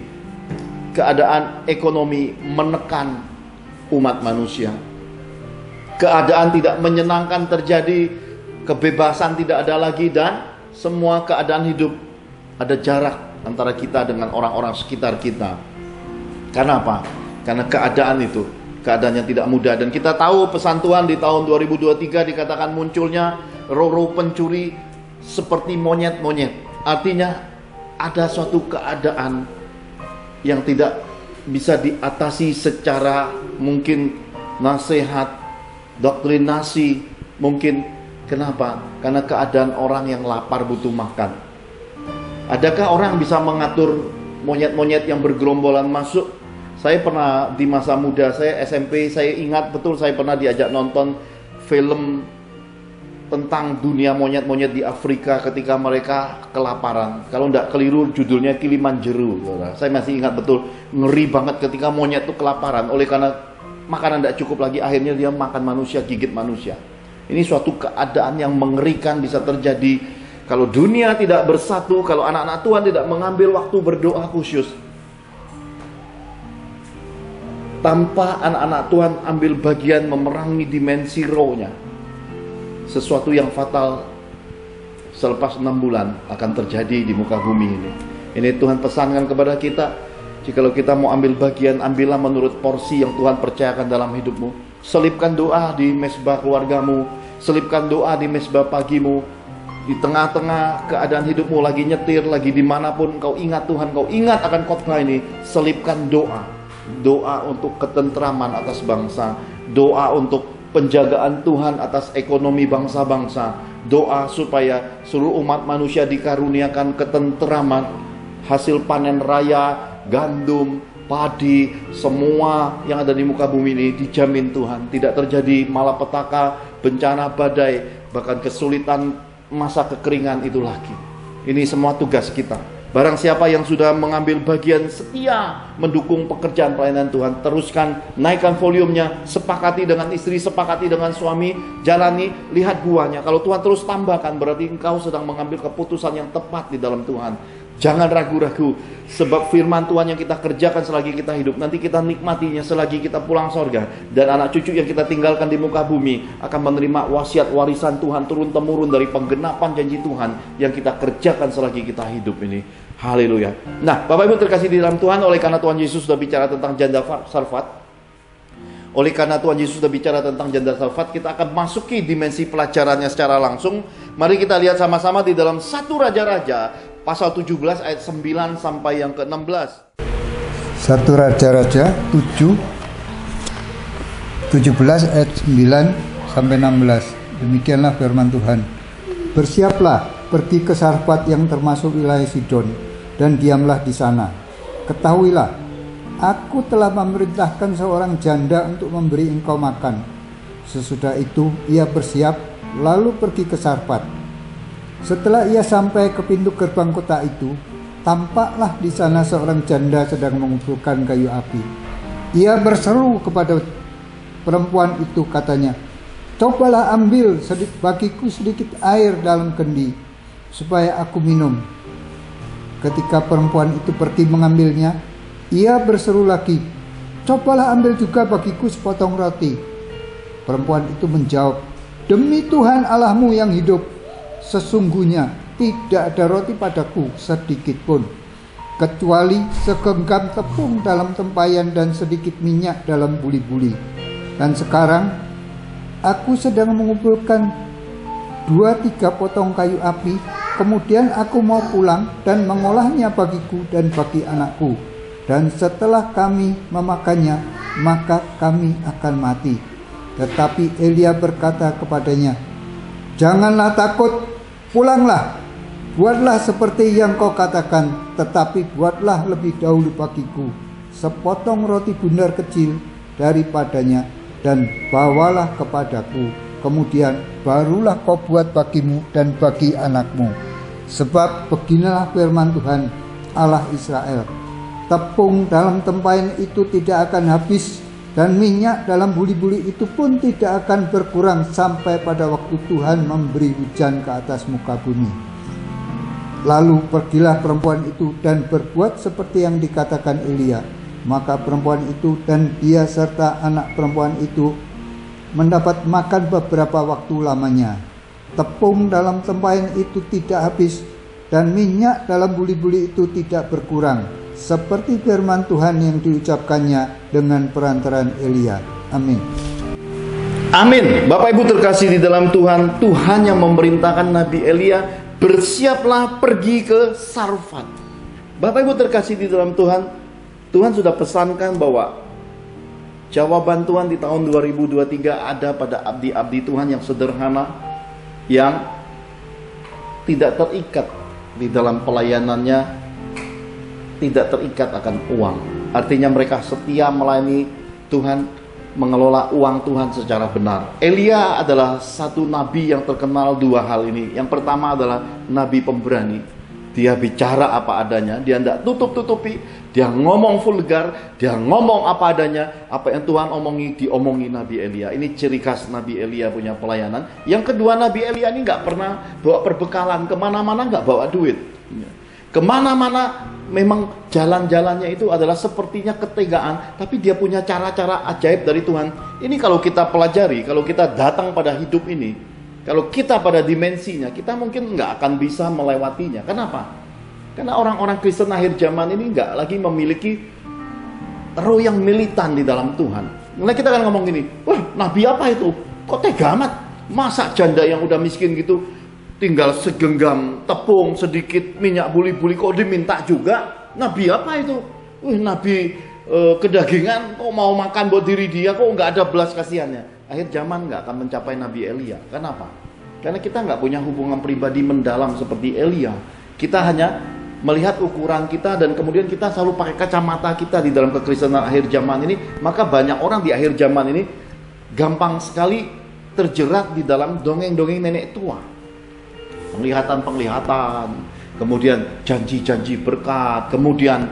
Keadaan ekonomi menekan umat manusia. Keadaan tidak menyenangkan terjadi, kebebasan tidak ada lagi, dan semua keadaan hidup ada jarak antara kita dengan orang-orang sekitar kita. Karena apa? Karena keadaan itu, keadaan yang tidak mudah. Dan kita tahu pesan Tuhan di tahun 2023 dikatakan munculnya roh-roh pencuri seperti monyet-monyet. Artinya ada suatu keadaan yang tidak bisa diatasi secara mungkin nasihat, doktrinasi, mungkin. Kenapa? Karena keadaan orang yang lapar butuh makan. Adakah orang bisa mengatur monyet-monyet yang bergerombolan masuk? Saya pernah di masa muda saya SMP, saya ingat betul saya pernah diajak nonton film tentang dunia monyet-monyet di Afrika ketika mereka kelaparan. Kalau tidak keliru judulnya Kilimanjaro. Saya masih ingat betul, ngeri banget ketika monyet itu kelaparan oleh karena makanan tidak cukup lagi, akhirnya dia makan manusia, gigit manusia. Ini suatu keadaan yang mengerikan bisa terjadi kalau dunia tidak bersatu, kalau anak-anak Tuhan tidak mengambil waktu berdoa khusus. Tanpa anak-anak Tuhan ambil bagian memerangi dimensi rohnya, sesuatu yang fatal selepas 6 bulan akan terjadi di muka bumi ini. Ini Tuhan pesankan kepada kita, jikalau kita mau ambil bagian, ambillah menurut porsi yang Tuhan percayakan dalam hidupmu. Selipkan doa di mesbah keluargamu, selipkan doa di mesbah pagimu. Di tengah-tengah keadaan hidupmu, lagi nyetir, lagi dimanapun, kau ingat Tuhan, kau ingat akan khotbah ini, selipkan doa. Doa untuk ketentraman atas bangsa, doa untuk penjagaan Tuhan atas ekonomi bangsa-bangsa, doa supaya seluruh umat manusia dikaruniakan ketentraman, hasil panen raya, gandum, padi, semua yang ada di muka bumi ini dijamin Tuhan. Tidak terjadi malapetaka, bencana badai, bahkan kesulitan masa kekeringan itu lagi. Ini semua tugas kita. Barang siapa yang sudah mengambil bagian setia mendukung pekerjaan pelayanan Tuhan, teruskan, naikkan volumenya, sepakati dengan istri, sepakati dengan suami, jalani, lihat buahnya. Kalau Tuhan terus tambahkan, berarti engkau sedang mengambil keputusan yang tepat di dalam Tuhan. Jangan ragu-ragu, sebab firman Tuhan yang kita kerjakan selagi kita hidup, nanti kita nikmatinya selagi kita pulang sorga. Dan anak cucu yang kita tinggalkan di muka bumi akan menerima wasiat warisan Tuhan turun-temurun dari penggenapan janji Tuhan yang kita kerjakan selagi kita hidup ini. Haleluya. Nah, Bapak Ibu terkasih di dalam Tuhan, oleh karena Tuhan Yesus sudah bicara tentang janda Sarfat, oleh karena Tuhan Yesus sudah bicara tentang janda Sarfat, kita akan masuki dimensi pelajarannya secara langsung. Mari kita lihat sama-sama di dalam 1 Raja-Raja pasal 17 ayat 9 sampai yang ke-16. 1 Raja-Raja 17 ayat 9 sampai 16. Demikianlah firman Tuhan. Bersiaplah, pergi ke Sarfat yang termasuk wilayah Sidon, dan diamlah di sana. Ketahuilah, aku telah memerintahkan seorang janda untuk memberi engkau makan. Sesudah itu ia bersiap lalu pergi ke Sarfat. Setelah ia sampai ke pintu gerbang kota itu, tampaklah di sana seorang janda sedang mengumpulkan kayu api. Ia berseru kepada perempuan itu, katanya, "Cobalah ambil bagiku sedikit air dalam kendi, supaya aku minum." Ketika perempuan itu pergi mengambilnya, ia berseru lagi, "Cobalah ambil juga bagiku sepotong roti." Perempuan itu menjawab, "Demi Tuhan Allahmu yang hidup, sesungguhnya tidak ada roti padaku sedikit pun, kecuali segenggam tepung dalam tempayan dan sedikit minyak dalam buli-buli. Dan sekarang aku sedang mengumpulkan 2-3 potong kayu api. Kemudian aku mau pulang dan mengolahnya bagiku dan bagi anakku. Dan setelah kami memakannya, maka kami akan mati." Tetapi Elia berkata kepadanya, "Janganlah takut, pulanglah. Buatlah seperti yang kau katakan, tetapi buatlah lebih dahulu bagiku sepotong roti bundar kecil daripadanya dan bawalah kepadaku. Kemudian barulah kau buat bagimu dan bagi anakmu. Sebab beginilah firman Tuhan Allah Israel, tepung dalam tempayan itu tidak akan habis, dan minyak dalam buli-buli itu pun tidak akan berkurang sampai pada waktu Tuhan memberi hujan ke atas muka bumi." Lalu pergilah perempuan itu dan berbuat seperti yang dikatakan Elia. Maka perempuan itu dan dia serta anak perempuan itu mendapat makan beberapa waktu lamanya. Tepung dalam tempayan itu tidak habis, dan minyak dalam buli-buli itu tidak berkurang, seperti firman Tuhan yang diucapkannya dengan perantaran Elia. Amin. Amin. Bapak Ibu terkasih di dalam Tuhan, Tuhan yang memerintahkan Nabi Elia, "Bersiaplah pergi ke Sarfat." Bapak Ibu terkasih di dalam Tuhan, Tuhan sudah pesankan bahwa jawaban Tuhan di tahun 2023 ada pada abdi-abdi Tuhan yang sederhana, yang tidak terikat di dalam pelayanannya, tidak terikat akan uang. Artinya mereka setia melayani Tuhan, mengelola uang Tuhan secara benar. Elia adalah satu nabi yang terkenal dua hal ini. Yang pertama adalah nabi pemberani. Dia bicara apa adanya, dia tidak tutup-tutupi, dia ngomong vulgar, dia ngomong apa adanya. Apa yang Tuhan omongi, diomongi Nabi Elia. Ini ciri khas Nabi Elia punya pelayanan. Yang kedua, Nabi Elia ini nggak pernah bawa perbekalan, kemana-mana nggak bawa duit. Kemana-mana memang jalan-jalannya itu adalah sepertinya ketegaan, tapi dia punya cara-cara ajaib dari Tuhan. Ini kalau kita pelajari, kalau kita datang pada hidup ini, kalau kita pada dimensinya, kita mungkin nggak akan bisa melewatinya. Kenapa? Karena orang-orang Kristen akhir zaman ini nggak lagi memiliki roh yang militan di dalam Tuhan. Mulai kita kan ngomong gini, "Wah, nabi apa itu? Kok tega amat? Masa janda yang udah miskin gitu, tinggal segenggam tepung, sedikit minyak buli-buli kok diminta juga? Nabi apa itu? Wih, nabi kedagingan, kok mau makan buat diri dia, kok nggak ada belas kasihannya." Akhir zaman nggak akan mencapai Nabi Elia. Kenapa? Karena kita nggak punya hubungan pribadi mendalam seperti Elia. Kita hanya melihat ukuran kita dan kemudian kita selalu pakai kacamata kita di dalam kekristenan akhir zaman ini. Maka banyak orang di akhir zaman ini gampang sekali terjerat di dalam dongeng-dongeng nenek tua. Penglihatan-penglihatan, kemudian janji-janji berkat, kemudian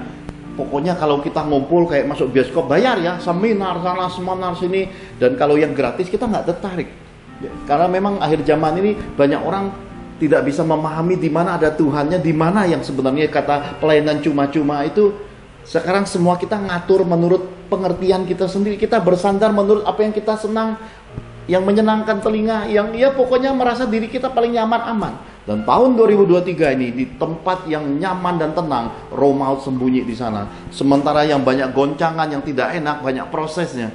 pokoknya kalau kita ngumpul kayak masuk bioskop, bayar ya, seminar sana, seminar sini. Dan kalau yang gratis kita nggak tertarik ya, karena memang akhir zaman ini banyak orang tidak bisa memahami di mana ada Tuhannya, di mana yang sebenarnya kata pelayanan cuma-cuma itu. Sekarang semua kita ngatur menurut pengertian kita sendiri. Kita bersandar menurut apa yang kita senang, yang menyenangkan telinga, yang ya pokoknya merasa diri kita paling nyaman, aman. Dan tahun 2023 ini di tempat yang nyaman dan tenang, roh maut sembunyi di sana. Sementara yang banyak goncangan, yang tidak enak, banyak prosesnya.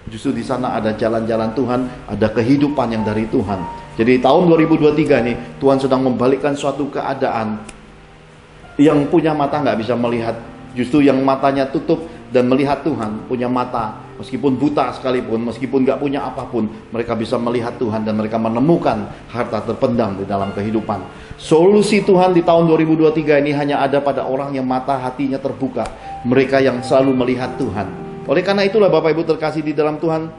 Justru di sana ada jalan-jalan Tuhan, ada kehidupan yang dari Tuhan. Jadi tahun 2023 ini Tuhan sedang membalikkan suatu keadaan. Yang punya mata nggak bisa melihat, justru yang matanya tutup dan melihat Tuhan, punya mata meskipun buta sekalipun, meskipun gak punya apapun, mereka bisa melihat Tuhan dan mereka menemukan harta terpendam di dalam kehidupan. Solusi Tuhan di tahun 2023 ini hanya ada pada orang yang mata hatinya terbuka, mereka yang selalu melihat Tuhan. Oleh karena itulah Bapak Ibu terkasih di dalam Tuhan,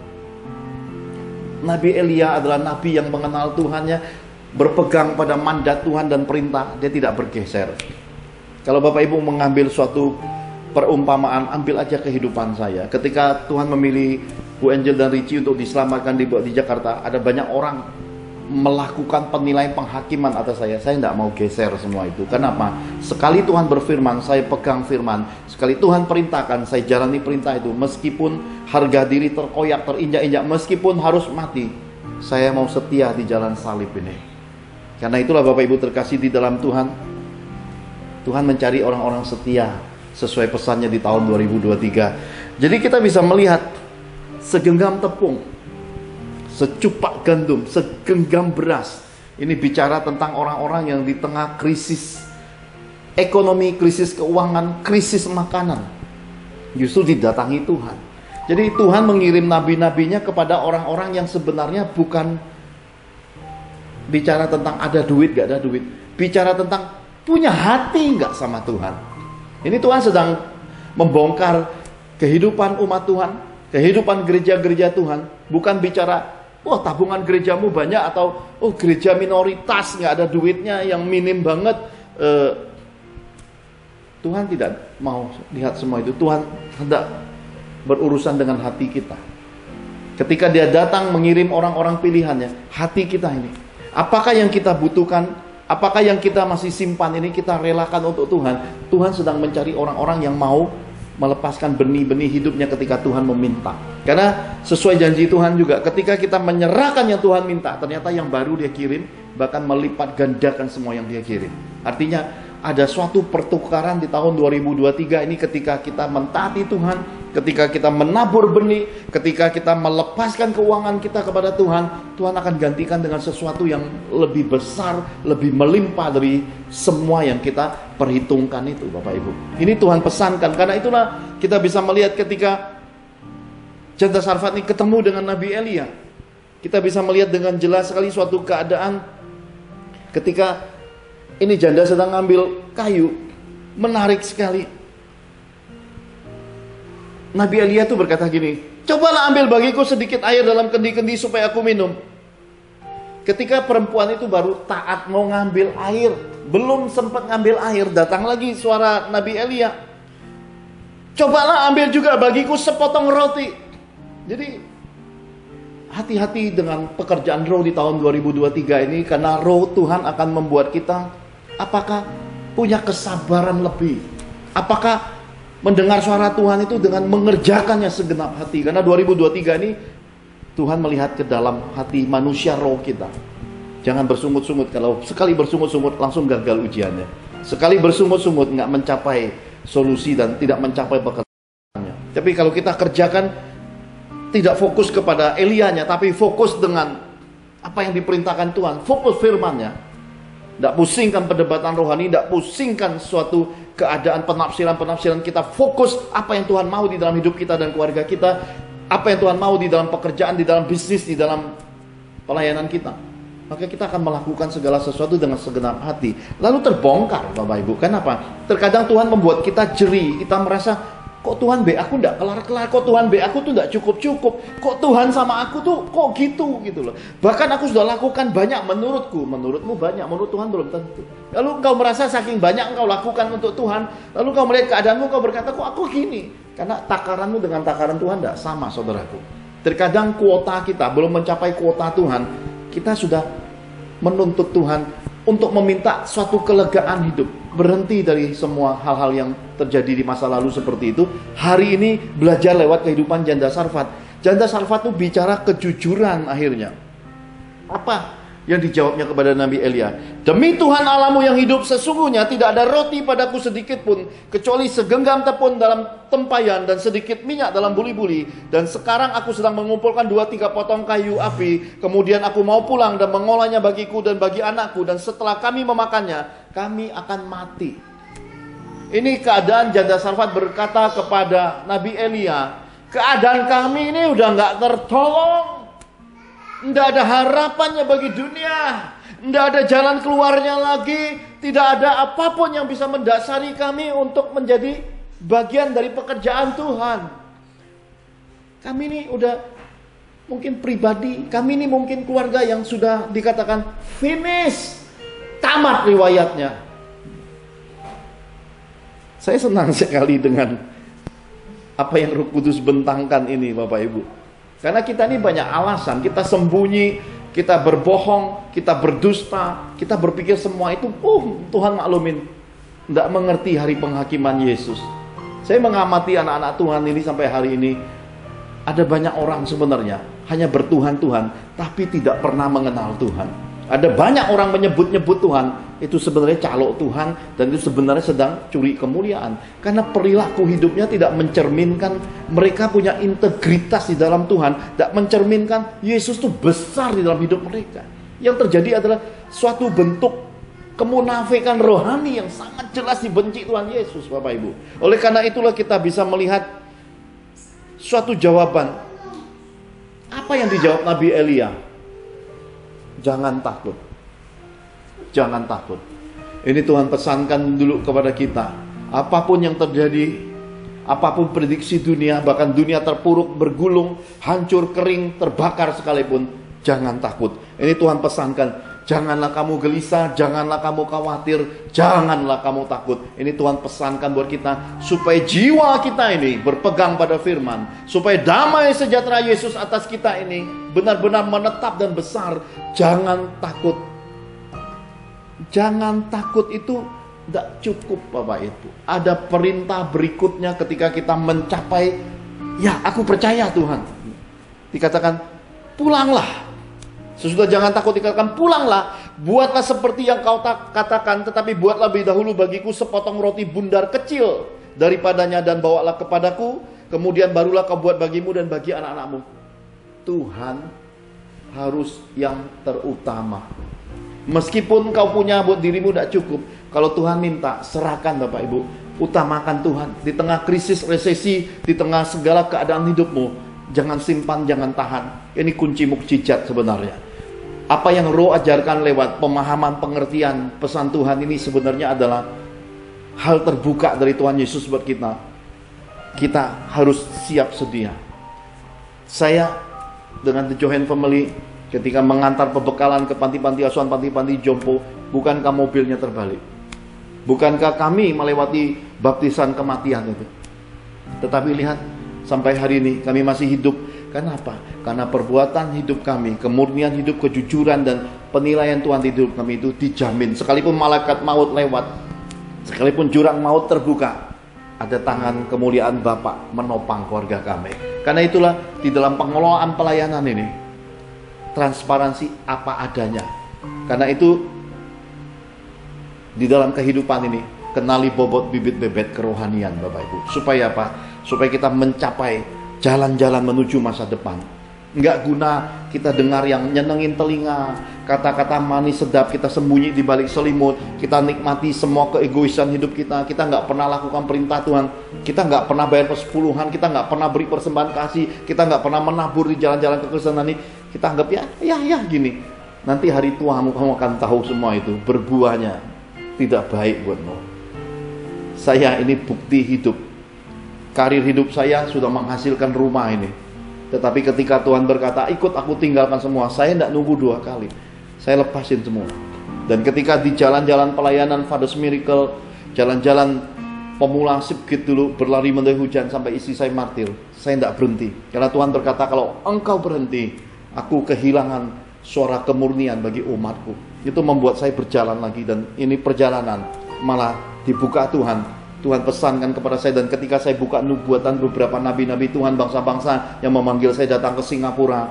Nabi Elia adalah nabi yang mengenal Tuhannya, berpegang pada mandat Tuhan dan perintah, dia tidak bergeser. Kalau Bapak Ibu mengambil suatu perumpamaan, ambil aja kehidupan saya. Ketika Tuhan memilih Bu Angel dan Richie untuk diselamatkan di Jakarta, ada banyak orang melakukan penilaian penghakiman atas saya. Saya tidak mau geser semua itu. Kenapa? Sekali Tuhan berfirman, saya pegang firman. Sekali Tuhan perintahkan, saya jalani perintah itu. Meskipun harga diri terkoyak, terinjak-injak, meskipun harus mati, saya mau setia di jalan salib ini. Karena itulah Bapak Ibu terkasih di dalam Tuhan, Tuhan mencari orang-orang setia sesuai pesannya di tahun 2023. Jadi kita bisa melihat segenggam tepung, secupak gandum, segenggam beras. Ini bicara tentang orang-orang yang di tengah krisis ekonomi, krisis keuangan, krisis makanan, justru didatangi Tuhan. Jadi Tuhan mengirim nabi-nabinya kepada orang-orang yang sebenarnya bukan bicara tentang ada duit gak ada duit, bicara tentang punya hati nggak sama Tuhan. Ini Tuhan sedang membongkar kehidupan umat Tuhan, kehidupan gereja-gereja Tuhan. Bukan bicara, wah tabungan gerejamu banyak, atau oh gereja minoritas nggak ada duitnya, yang minim banget. Tuhan tidak mau lihat semua itu. Tuhan hendak berurusan dengan hati kita. Ketika Dia datang mengirim orang-orang pilihannya, hati kita ini, apakah yang kita butuhkan? Apakah yang kita masih simpan ini kita relakan untuk Tuhan? Tuhan sedang mencari orang-orang yang mau melepaskan benih-benih hidupnya ketika Tuhan meminta. Karena sesuai janji Tuhan juga, ketika kita menyerahkan yang Tuhan minta, ternyata yang baru Dia kirim bahkan melipat gandakan semua yang Dia kirim. Artinya ada suatu pertukaran di tahun 2023 ini ketika kita mentaati Tuhan, ketika kita menabur benih, ketika kita melepaskan keuangan kita kepada Tuhan, Tuhan akan gantikan dengan sesuatu yang lebih besar, lebih melimpah dari semua yang kita perhitungkan itu, Bapak Ibu. Ini Tuhan pesankan. Karena itulah kita bisa melihat ketika janda Sarfat ini ketemu dengan Nabi Elia, kita bisa melihat dengan jelas sekali suatu keadaan ketika ini janda sedang ngambil kayu. Menarik sekali. Nabi Elia itu berkata gini, cobalah ambil bagiku sedikit air dalam kendi-kendi supaya aku minum. Ketika perempuan itu baru taat mau ngambil air, belum sempat ngambil air, datang lagi suara Nabi Elia, cobalah ambil juga bagiku sepotong roti. Jadi hati-hati dengan pekerjaan roh di tahun 2023 ini, karena roh Tuhan akan membuat kita apakah punya kesabaran lebih, apakah mendengar suara Tuhan itu dengan mengerjakannya segenap hati. Karena 2023 ini Tuhan melihat ke dalam hati manusia roh kita. Jangan bersungut-sungut. Kalau sekali bersungut-sungut langsung gagal ujiannya. Sekali bersungut-sungut nggak mencapai solusi dan tidak mencapai pekerjaannya. Tapi kalau kita kerjakan, tidak fokus kepada Elianya, tapi fokus dengan apa yang diperintahkan Tuhan, fokus firman-Nya. Tidak pusingkan perdebatan rohani, tidak pusingkan suatu keadaan penafsiran-penafsiran, kita fokus apa yang Tuhan mau di dalam hidup kita dan keluarga kita, apa yang Tuhan mau di dalam pekerjaan, di dalam bisnis, di dalam pelayanan kita. Maka kita akan melakukan segala sesuatu dengan segenap hati. Lalu terbongkar, Bapak Ibu. Kenapa? Terkadang Tuhan membuat kita jeri, kita merasa, kok Tuhan be aku tidak kelar-kelar, kok Tuhan be aku tuh tidak cukup-cukup, kok Tuhan sama aku tuh kok gitu loh. Bahkan aku sudah lakukan banyak menurutku, menurutmu banyak, menurut Tuhan belum tentu. Lalu engkau merasa saking banyak engkau lakukan untuk Tuhan, lalu engkau melihat keadaanmu, engkau berkata, kok aku gini? Karena takaranmu dengan takaran Tuhan tidak sama, saudaraku. Terkadang kuota kita belum mencapai kuota Tuhan, kita sudah menuntut Tuhan untuk meminta suatu kelegaan hidup, berhenti dari semua hal-hal yang terjadi di masa lalu seperti itu. Hari ini belajar lewat kehidupan janda Sarfat. Janda Sarfat itu bicara kejujuran akhirnya. Apa yang dijawabnya kepada Nabi Elia? Demi Tuhan Allahmu yang hidup, sesungguhnya tidak ada roti padaku sedikit pun, kecuali segenggam tepung dalam tempayan dan sedikit minyak dalam buli-buli. Dan sekarang aku sedang mengumpulkan 2-3 potong kayu api. Kemudian aku mau pulang dan mengolahnya bagiku dan bagi anakku. Dan setelah kami memakannya, kami akan mati. Ini keadaan janda Sarfat berkata kepada Nabi Elia, Keadaan kami ini udah nggak tertolong. Nggak ada harapannya bagi dunia. Nggak ada jalan keluarnya lagi. Tidak ada apapun yang bisa mendasari kami untuk menjadi bagian dari pekerjaan Tuhan. Kami ini udah mungkin pribadi, kami ini mungkin keluarga yang sudah dikatakan finish, tamat riwayatnya. Saya senang sekali dengan apa yang Roh Kudus bentangkan ini, Bapak Ibu. Karena kita ini banyak alasan, kita sembunyi, kita berbohong, kita berdusta, kita berpikir semua itu, Tuhan maklumin. Tidak mengerti hari penghakiman Yesus. Saya mengamati anak-anak Tuhan ini sampai hari ini, ada banyak orang sebenarnya hanya bertuhan-tuhan, tapi tidak pernah mengenal Tuhan. Ada banyak orang menyebut-nyebut Tuhan, itu sebenarnya calo Tuhan, dan itu sebenarnya sedang curi kemuliaan. Karena perilaku hidupnya tidak mencerminkan mereka punya integritas di dalam Tuhan, tidak mencerminkan Yesus itu besar di dalam hidup mereka. Yang terjadi adalah suatu bentuk kemunafikan rohani yang sangat jelas dibenci Tuhan Yesus, Bapak Ibu. Oleh karena itulah kita bisa melihat suatu jawaban. Apa yang dijawab Nabi Elia? Jangan takut. Jangan takut. Ini Tuhan pesankan dulu kepada kita. Apapun yang terjadi, apapun prediksi dunia, bahkan dunia terpuruk, bergulung, hancur, kering, terbakar sekalipun, jangan takut. Ini Tuhan pesankan. Janganlah kamu gelisah, janganlah kamu khawatir, janganlah kamu takut. Ini Tuhan pesankan buat kita, supaya jiwa kita ini berpegang pada firman, supaya damai sejahtera Yesus atas kita ini benar-benar menetap dan besar. Jangan takut. Jangan takut itu tidak cukup, Bapak Ibu. Ada perintah berikutnya ketika kita mencapai, ya aku percaya Tuhan. Dikatakan, pulanglah. Sesudah jangan takut dikatakan pulanglah, buatlah seperti yang kau katakan, tetapi buatlah lebih dahulu bagiku sepotong roti bundar kecil daripadanya dan bawalah kepadaku, kemudian barulah kau buat bagimu dan bagi anak-anakmu. Tuhan harus yang terutama. Meskipun kau punya buat dirimu tidak cukup, kalau Tuhan minta, serahkan Bapak Ibu, utamakan Tuhan. Di tengah krisis, resesi, di tengah segala keadaan hidupmu, jangan simpan, jangan tahan. Ini kunci mukjizat sebenarnya. Apa yang Roh ajarkan lewat pemahaman, pengertian, pesan Tuhan ini sebenarnya adalah hal terbuka dari Tuhan Yesus buat kita. Kita harus siap sedia. Saya dengan The Johan Family ketika mengantar pembekalan ke panti-panti asuhan, panti-panti jompo, bukankah mobilnya terbalik? Bukankah kami melewati baptisan kematian itu? Tetapi lihat, sampai hari ini kami masih hidup. Kenapa? Karena perbuatan hidup kami, kemurnian hidup, kejujuran dan penilaian Tuhan di hidup kami itu dijamin. Sekalipun malaikat maut lewat, sekalipun jurang maut terbuka, ada tangan kemuliaan Bapa menopang keluarga kami. Karena itulah di dalam pengelolaan pelayanan ini, transparansi apa adanya. Karena itu di dalam kehidupan ini, kenali bobot bibit bebet kerohanian, Bapak Ibu. Supaya apa? Supaya kita mencapai jalan-jalan menuju masa depan. Enggak guna kita dengar yang nyenengin telinga, kata-kata manis sedap kita sembunyi di balik selimut, kita nikmati semua keegoisan hidup kita, kita enggak pernah lakukan perintah Tuhan, kita enggak pernah bayar persepuluhan, kita enggak pernah beri persembahan kasih, kita enggak pernah menabur di jalan-jalan kekristenan ini. Kita anggap ya gini. Nanti hari tua kamu akan tahu semua itu berbuahnya tidak baik buatmu. Saya ini bukti hidup. Karir hidup saya sudah menghasilkan rumah ini. Tetapi ketika Tuhan berkata, ikut aku tinggalkan semua, saya tidak nunggu 2 kali. Saya lepasin semua. Dan ketika di jalan-jalan pelayanan Father's Miracle, jalan-jalan pemula Sipgit dulu, berlari mendai hujan sampai istri saya martir, saya tidak berhenti. Karena Tuhan berkata, kalau engkau berhenti, aku kehilangan suara kemurnian bagi umatku. Itu membuat saya berjalan lagi. Dan ini perjalanan malah dibuka Tuhan. Tuhan pesankan kepada saya, dan ketika saya buka nubuatan beberapa nabi-nabi Tuhan, bangsa-bangsa yang memanggil saya datang ke Singapura,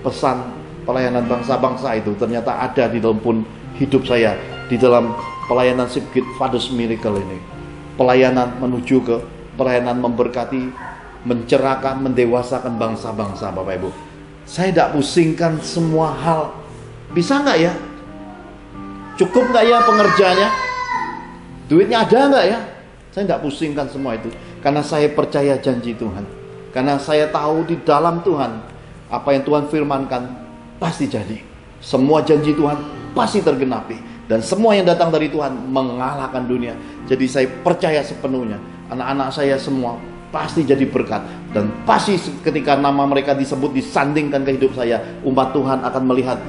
pesan pelayanan bangsa-bangsa itu ternyata ada di dalam pun hidup saya, di dalam pelayanan Sipgit Father's Miracle ini. Pelayanan menuju ke pelayanan memberkati, mencerahkan, mendewasakan bangsa-bangsa, Bapak Ibu. Saya tidak pusingkan semua hal. Bisa nggak ya? Cukup nggak ya pengerjanya? Duitnya ada nggak ya? Saya nggak pusingkan semua itu, karena saya percaya janji Tuhan. Karena saya tahu di dalam Tuhan, apa yang Tuhan firmankan pasti jadi. Semua janji Tuhan pasti tergenapi. Dan semua yang datang dari Tuhan mengalahkan dunia. Jadi saya percaya sepenuhnya, anak-anak saya semua pasti jadi berkat. Dan pasti ketika nama mereka disebut, disandingkan ke hidup saya, umat Tuhan akan melihat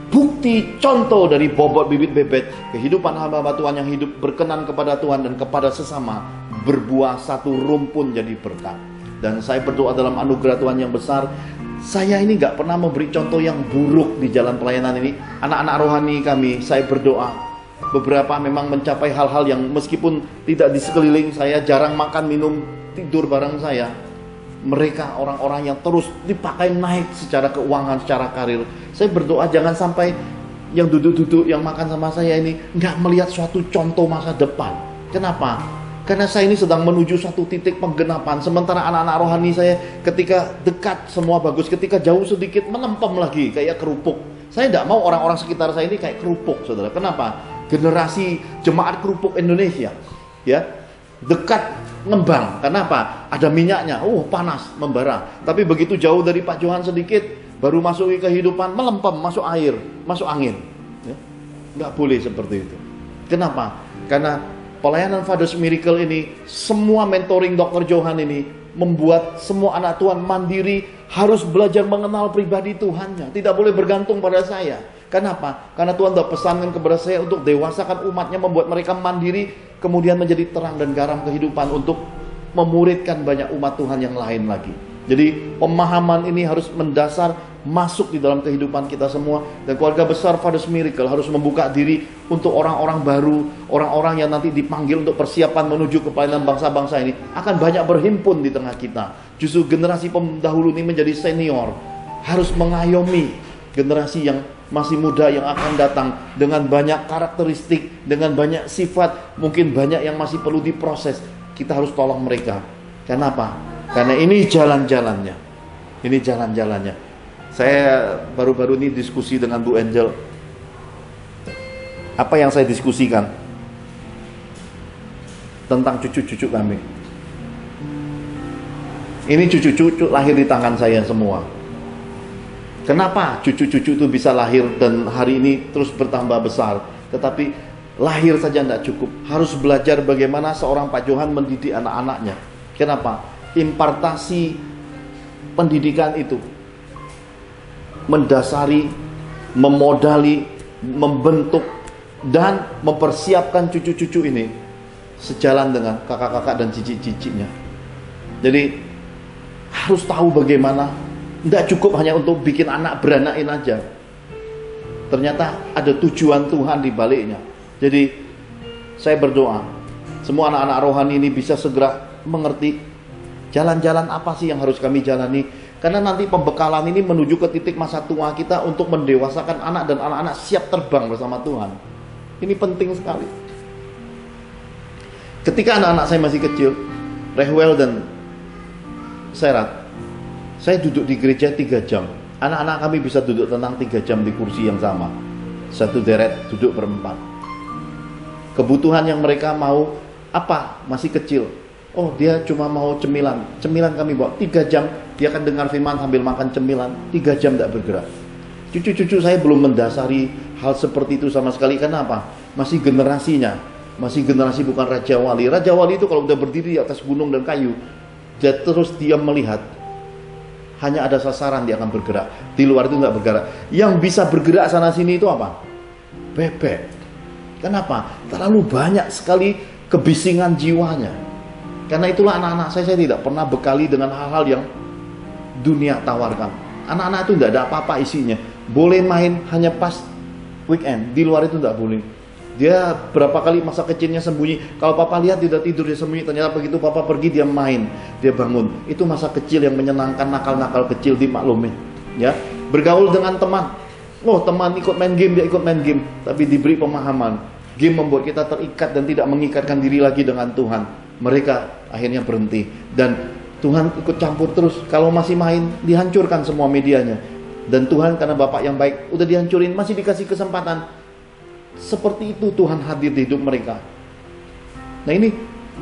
bukti contoh dari bobot bibit bebet kehidupan hamba-hamba Tuhan yang hidup berkenan kepada Tuhan dan kepada sesama, berbuah satu rumpun jadi berkat. Dan saya berdoa dalam anugerah Tuhan yang besar, saya ini gak pernah memberi contoh yang buruk di jalan pelayanan ini. Anak-anak rohani kami, saya berdoa, beberapa memang mencapai hal-hal yang meskipun tidak di sekeliling saya, jarang makan, minum, tidur bareng saya. Mereka orang-orang yang terus dipakai naik secara keuangan, secara karir. Saya berdoa jangan sampai yang duduk-duduk, yang makan sama saya ini gak melihat suatu contoh masa depan. Kenapa? Karena saya ini sedang menuju satu titik penggenapan. Sementara anak-anak rohani saya ketika dekat semua bagus, ketika jauh sedikit melempem lagi kayak kerupuk. Saya tidak mau orang-orang sekitar saya ini kayak kerupuk, saudara. Kenapa? Generasi jemaat kerupuk Indonesia, ya, dekat ngembang. Kenapa? Ada minyaknya, panas, membara. Tapi begitu jauh dari Pak Johan sedikit, baru masuk ke kehidupan, melempem, masuk air, masuk angin. Ya? Nggak boleh seperti itu. Kenapa? Karena pelayanan Father's Miracle ini, semua mentoring Dr. Johan ini membuat semua anak Tuhan mandiri, harus belajar mengenal pribadi Tuhannya. Tidak boleh bergantung pada saya. Kenapa? Karena Tuhan sudah pesankan kepada saya untuk dewasakan umatnya, membuat mereka mandiri, kemudian menjadi terang dan garam kehidupan untuk memuridkan banyak umat Tuhan yang lain lagi. Jadi pemahaman ini harus mendasar, masuk di dalam kehidupan kita semua. Dan keluarga besar Father's Miracle harus membuka diri untuk orang-orang baru, orang-orang yang nanti dipanggil untuk persiapan menuju ke pelayanan bangsa-bangsa ini akan banyak berhimpun di tengah kita. Justru generasi pendahulu ini menjadi senior, harus mengayomi generasi yang masih muda yang akan datang dengan banyak karakteristik, dengan banyak sifat, mungkin banyak yang masih perlu diproses. Kita harus tolong mereka. Kenapa? Karena ini jalan-jalannya. Ini jalan-jalannya. Saya baru-baru ini diskusi dengan Bu Angel. Apa yang saya diskusikan? Tentang cucu-cucu kami. Ini cucu-cucu lahir di tangan saya semua. Kenapa cucu-cucu itu bisa lahir dan hari ini terus bertambah besar? Tetapi lahir saja tidak cukup. Harus belajar bagaimana seorang Pak Johan mendidik anak-anaknya. Kenapa? Impartasi pendidikan itu mendasari, memodali, membentuk, dan mempersiapkan cucu-cucu ini sejalan dengan kakak-kakak dan cicit-cicitnya. Jadi harus tahu bagaimana. Tidak cukup hanya untuk bikin anak beranakin aja. Ternyata ada tujuan Tuhan di baliknya. Jadi saya berdoa semua anak-anak rohani ini bisa segera mengerti jalan-jalan apa sih yang harus kami jalani. Karena nanti pembekalan ini menuju ke titik masa tua kita untuk mendewasakan anak dan anak-anak siap terbang bersama Tuhan. Ini penting sekali. Ketika anak-anak saya masih kecil, Rehwel dan Serat, saya duduk di gereja 3 jam. Anak-anak kami bisa duduk tenang 3 jam di kursi yang sama. Satu deret duduk berempat. Kebutuhan yang mereka mau apa? Masih kecil. Oh, dia cuma mau cemilan. Cemilan kami bawa 3 jam. Dia akan dengar firman sambil makan cemilan. 3 jam tidak bergerak. Cucu-cucu saya belum mendasari hal seperti itu sama sekali. Kenapa? Masih generasinya. Masih generasi bukan Raja Wali. Raja Wali itu kalau udah berdiri di atas gunung dan kayu, dia terus diam melihat. Hanya ada sasaran dia akan bergerak. Di luar itu nggak bergerak. Yang bisa bergerak sana sini itu apa? Bebek. Kenapa? Terlalu banyak sekali kebisingan jiwanya. Karena itulah anak-anak saya tidak pernah bekali dengan hal-hal yang dunia tawarkan. Anak-anak itu tidak ada apa-apa isinya. Boleh main hanya pas weekend. Di luar itu tidak boleh. Dia berapa kali masa kecilnya sembunyi. Kalau papa lihat dia udah tidur, dia sembunyi. Ternyata begitu papa pergi dia main, dia bangun. Itu masa kecil yang menyenangkan, nakal-nakal kecil dimaklumin. Ya, bergaul dengan teman. Oh, teman ikut main game, dia ikut main game. Tapi diberi pemahaman. Game membuat kita terikat dan tidak mengikatkan diri lagi dengan Tuhan. Mereka akhirnya berhenti. Dan Tuhan ikut campur terus. Kalau masih main, dihancurkan semua medianya. Dan Tuhan karena Bapak yang baik, udah dihancurin, masih dikasih kesempatan. Seperti itu Tuhan hadir di hidup mereka. Nah ini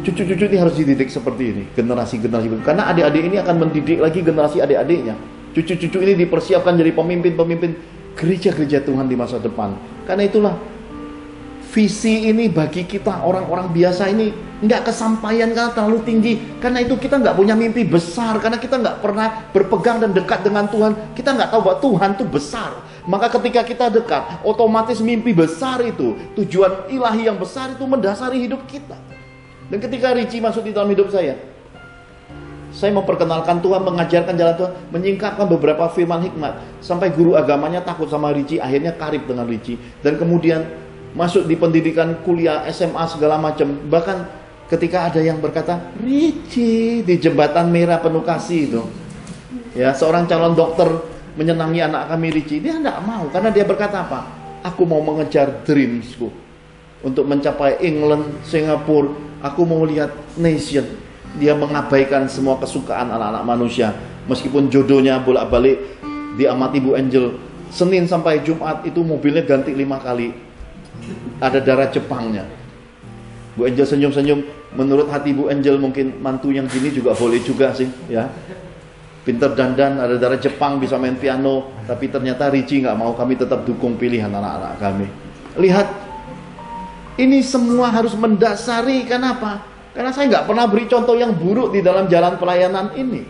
Cucu-cucu ini harus dididik seperti ini, generasi-generasi. Karena adik-adik ini akan mendidik lagi generasi adik-adiknya. Cucu-cucu ini dipersiapkan jadi pemimpin-pemimpin gereja-gereja Tuhan di masa depan. Karena itulah visi ini bagi kita orang-orang biasa ini nggak kesampaian karena terlalu tinggi. Karena itu kita nggak punya mimpi besar, karena kita nggak pernah berpegang dan dekat dengan Tuhan. Kita nggak tahu bahwa Tuhan itu besar. Maka ketika kita dekat, otomatis mimpi besar itu, tujuan ilahi yang besar itu mendasari hidup kita. Dan ketika Richie masuk di dalam hidup saya memperkenalkan Tuhan, mengajarkan jalan Tuhan, menyingkapkan beberapa firman hikmat, sampai guru agamanya takut sama Richie, akhirnya karib dengan Richie. Dan kemudian masuk di pendidikan kuliah, SMA segala macam. Bahkan ketika ada yang berkata, Richie di jembatan merah penuh kasih itu, ya, seorang calon dokter menyenangi anak kami Richie, dia tidak mau, karena dia berkata apa? Aku mau mengejar dreamsku untuk mencapai England, Singapura. Aku mau lihat nation. Dia mengabaikan semua kesukaan anak-anak manusia. Meskipun jodohnya bolak-balik diamati Bu Angel, Senin sampai Jumat itu mobilnya ganti 5 kali. Ada darah Jepangnya. Bu Angel senyum-senyum. Menurut hati Bu Angel mungkin mantu yang gini juga boleh juga sih, ya. Pinter dandan, ada darah Jepang, bisa main piano. Tapi ternyata Richie nggak mau, kami tetap dukung pilihan anak-anak kami. Lihat, ini semua harus mendasari. Kenapa? Karena saya nggak pernah beri contoh yang buruk di dalam jalan pelayanan ini.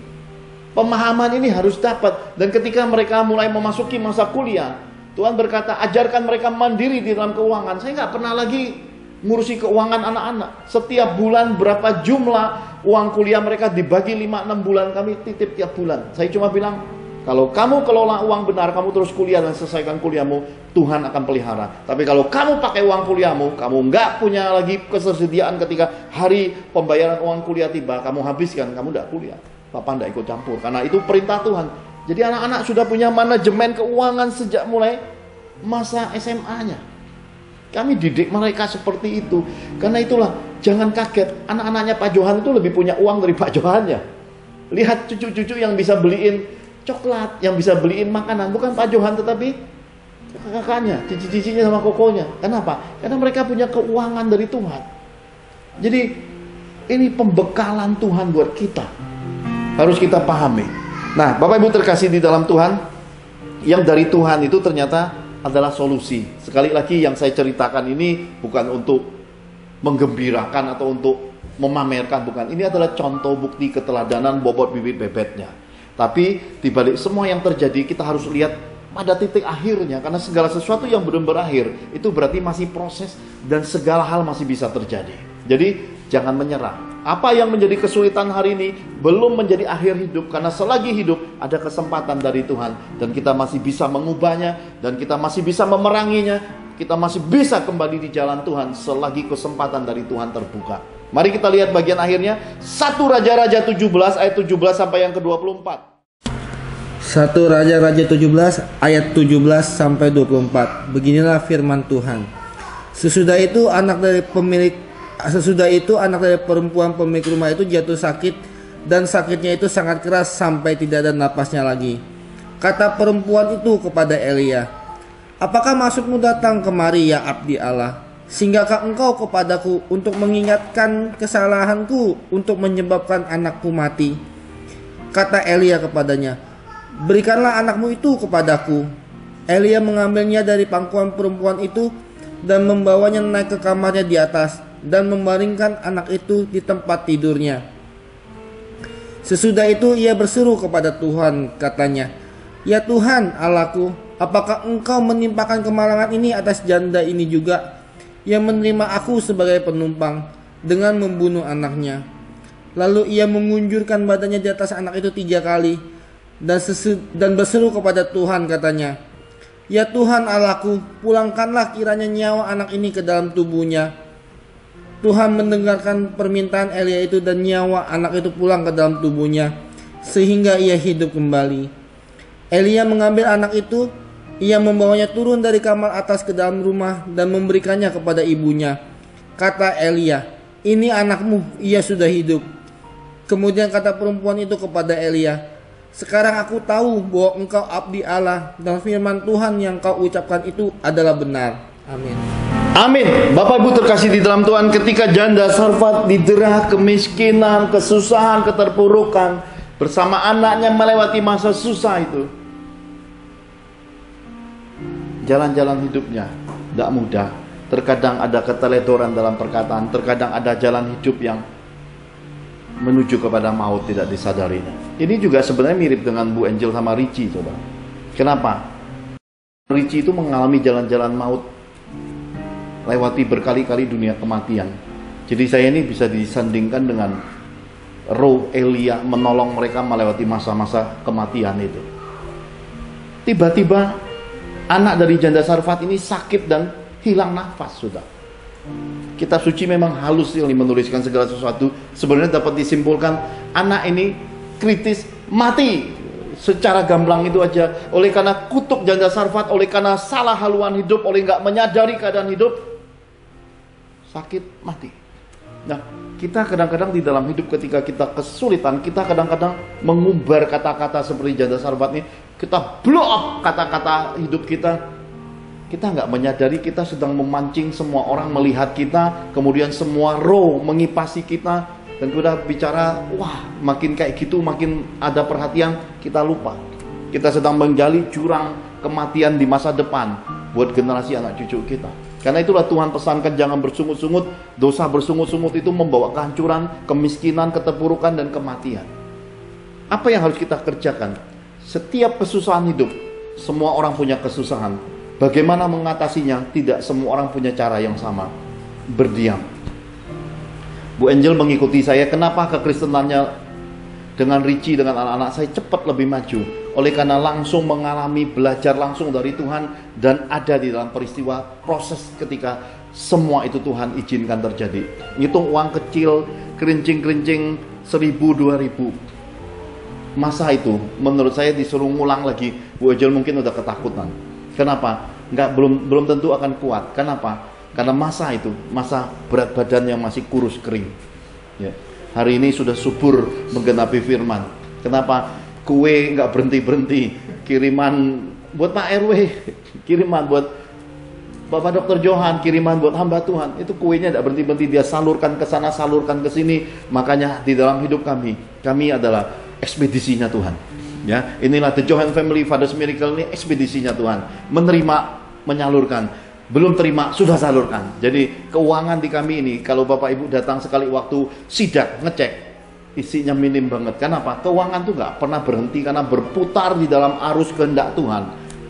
Pemahaman ini harus dapat. Dan ketika mereka mulai memasuki masa kuliah, Tuhan berkata, ajarkan mereka mandiri di dalam keuangan. Saya nggak pernah lagi ngurusi keuangan anak-anak. Setiap bulan berapa jumlah uang kuliah mereka dibagi 5-6 bulan, kami titip tiap bulan. Saya cuma bilang, kalau kamu kelola uang benar, kamu terus kuliah dan selesaikan kuliahmu, Tuhan akan pelihara. Tapi kalau kamu pakai uang kuliahmu, kamu nggak punya lagi ketersediaan ketika hari pembayaran uang kuliah tiba, kamu habiskan, kamu nggak kuliah. Papa nggak ikut campur, karena itu perintah Tuhan. Jadi anak-anak sudah punya manajemen keuangan sejak mulai masa SMA-nya. Kami didik mereka seperti itu. Karena itulah, jangan kaget, anak-anaknya Pak Johan itu lebih punya uang dari Pak Johannya. Lihat cucu-cucu yang bisa beliin coklat, yang bisa beliin makanan, bukan Pak Johan tetapi kakaknya, cici-cicinya sama kokonya. Kenapa? Karena mereka punya keuangan dari Tuhan. Jadi ini pembekalan Tuhan buat kita, harus kita pahami. Nah, Bapak Ibu terkasih di dalam Tuhan, yang dari Tuhan itu ternyata adalah solusi. Sekali lagi yang saya ceritakan ini bukan untuk menggembirakan atau untuk memamerkan, bukan. Ini adalah contoh bukti keteladanan bobot bibit bebetnya. Tapi dibalik semua yang terjadi, kita harus lihat pada titik akhirnya. Karena segala sesuatu yang belum berakhir, itu berarti masih proses dan segala hal masih bisa terjadi. Jadi jangan menyerah. Apa yang menjadi kesulitan hari ini belum menjadi akhir hidup. Karena selagi hidup ada kesempatan dari Tuhan. Dan kita masih bisa mengubahnya. Dan kita masih bisa memeranginya. Kita masih bisa kembali di jalan Tuhan selagi kesempatan dari Tuhan terbuka. Mari kita lihat bagian akhirnya. 1 Raja-Raja 17 ayat 17 sampai yang ke-24. 1 Raja-Raja 17 ayat 17 sampai 24. Beginilah firman Tuhan. Sesudah itu anak dari perempuan pemilik rumah itu jatuh sakit, dan sakitnya itu sangat keras sampai tidak ada napasnya lagi. Kata perempuan itu kepada Elia, apakah maksudmu datang kemari ya abdi Allah? Singgahkah engkau kepadaku untuk mengingatkan kesalahanku, untuk menyebabkan anakku mati? Kata Elia kepadanya, berikanlah anakmu itu kepadaku. Elia mengambilnya dari pangkuan perempuan itu dan membawanya naik ke kamarnya di atas dan membaringkan anak itu di tempat tidurnya. Sesudah itu ia berseru kepada Tuhan, katanya, ya Tuhan Allahku, apakah engkau menimpakan kemalangan ini atas janda ini juga, yang menerima aku sebagai penumpang dengan membunuh anaknya? Lalu ia mengunjurkan badannya di atas anak itu 3 kali dan berseru kepada Tuhan, katanya, ya Tuhan Allahku, pulangkanlah kiranya nyawa anak ini ke dalam tubuhnya. Tuhan mendengarkan permintaan Elia itu dan nyawa anak itu pulang ke dalam tubuhnya sehingga ia hidup kembali. Elia mengambil anak itu, ia membawanya turun dari kamar atas ke dalam rumah dan memberikannya kepada ibunya. Kata Elia, ini anakmu, ia sudah hidup. Kemudian kata perempuan itu kepada Elia, sekarang aku tahu bahwa engkau abdi Allah dan firman Tuhan yang kau ucapkan itu adalah benar. Amin. Amin. Bapak Ibu terkasih di dalam Tuhan, ketika janda Sarfat didera kemiskinan, kesusahan, keterpurukan, bersama anaknya melewati masa susah itu, jalan-jalan hidupnya tidak mudah. Terkadang ada keteledoran dalam perkataan, terkadang ada jalan hidup yang menuju kepada maut tidak disadarinya. Ini juga sebenarnya mirip dengan Bu Angel sama Richie, coba. Kenapa? Richie itu mengalami jalan-jalan maut, lewati berkali-kali dunia kematian. Jadi saya ini bisa disandingkan dengan roh Elia menolong mereka melewati masa-masa kematian itu. Tiba-tiba anak dari janda Sarfat ini sakit dan hilang nafas sudah. Kitab suci memang halus yang menuliskan segala sesuatu. Sebenarnya dapat disimpulkan anak ini kritis mati. Secara gamblang itu aja. Oleh karena kutuk janda Sarfat, oleh karena salah haluan hidup, oleh nggak menyadari keadaan hidup, sakit mati. Nah, kita kadang-kadang di dalam hidup ketika kita kesulitan, kita kadang-kadang mengumbar kata-kata seperti janda Sarfat ini. Kita blow up kata-kata hidup kita. Kita nggak menyadari kita sedang memancing semua orang melihat kita, kemudian semua roh mengipasi kita, dan kita bicara, wah makin kayak gitu, makin ada perhatian, kita lupa. Kita sedang menggali jurang kematian di masa depan buat generasi anak cucu kita. Karena itulah Tuhan pesankan jangan bersungut-sungut. Dosa bersungut-sungut itu membawa kehancuran, kemiskinan, keterpurukan, dan kematian. Apa yang harus kita kerjakan? Setiap kesusahan hidup, semua orang punya kesusahan. Bagaimana mengatasinya? Tidak semua orang punya cara yang sama. Berdiam. Bu Angel mengikuti saya. Kenapa kekristenannya dengan Richie, dengan anak-anak saya cepat lebih maju? Oleh karena langsung mengalami, belajar langsung dari Tuhan, dan ada di dalam peristiwa proses ketika semua itu Tuhan izinkan terjadi. Ngitung uang kecil, kerincing-kerincing 1.000, 2.000. Masa itu menurut saya disuruh ngulang lagi, Bu Angel mungkin udah ketakutan. Kenapa? Belum tentu akan kuat. Kenapa? Karena masa itu, masa berat badan yang masih kurus kering. Ya. Hari ini sudah subur menggenapi firman. Kenapa? Kue nggak berhenti-berhenti. Kiriman buat Pak RW, kiriman buat Bapak Dr. Johan, kiriman buat hamba Tuhan. Itu kuenya nggak berhenti-berhenti. Dia salurkan ke sana, salurkan ke sini. Makanya di dalam hidup kami adalah ekspedisinya Tuhan. Ya, inilah The Johan Family Father's Miracle, ini ekspedisinya Tuhan. Menerima, menyalurkan. Belum terima, sudah salurkan. Jadi keuangan di kami ini, kalau Bapak Ibu datang sekali waktu sidak, ngecek, isinya minim banget. Kenapa? Keuangan tuh nggak pernah berhenti, karena berputar di dalam arus kehendak Tuhan.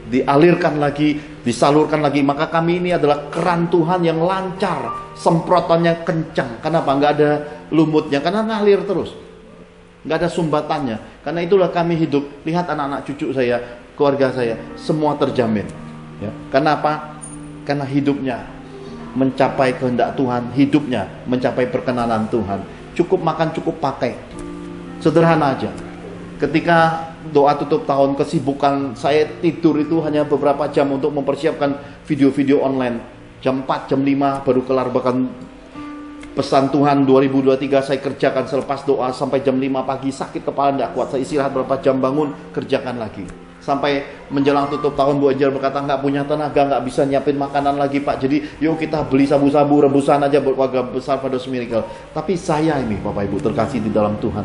Dialirkan lagi, disalurkan lagi. Maka kami ini adalah keran Tuhan yang lancar, semprotannya kencang. Kenapa? Nggak ada lumutnya, karena ngalir terus. Nggak ada sumbatannya. Karena itulah kami hidup. Lihat anak-anak cucu saya, keluarga saya, semua terjamin. Ya. Kenapa? Karena hidupnya mencapai kehendak Tuhan, hidupnya mencapai perkenanan Tuhan. Cukup makan, cukup pakai. Sederhana aja. Ketika doa tutup tahun, kesibukan saya tidur itu hanya beberapa jam untuk mempersiapkan video-video online. Jam 4, jam 5 baru kelar, bahkan pesan Tuhan 2023 saya kerjakan selepas doa sampai jam 5 pagi, sakit kepala tidak kuat, saya istirahat berapa jam, bangun, kerjakan lagi. Sampai menjelang tutup tahun Bu Angel berkata nggak punya tenaga, nggak bisa nyiapin makanan lagi Pak, jadi yuk kita beli sabu-sabu rebusan aja buat keluarga besar Father's Miracle. Tapi saya ini Bapak Ibu terkasih di dalam Tuhan,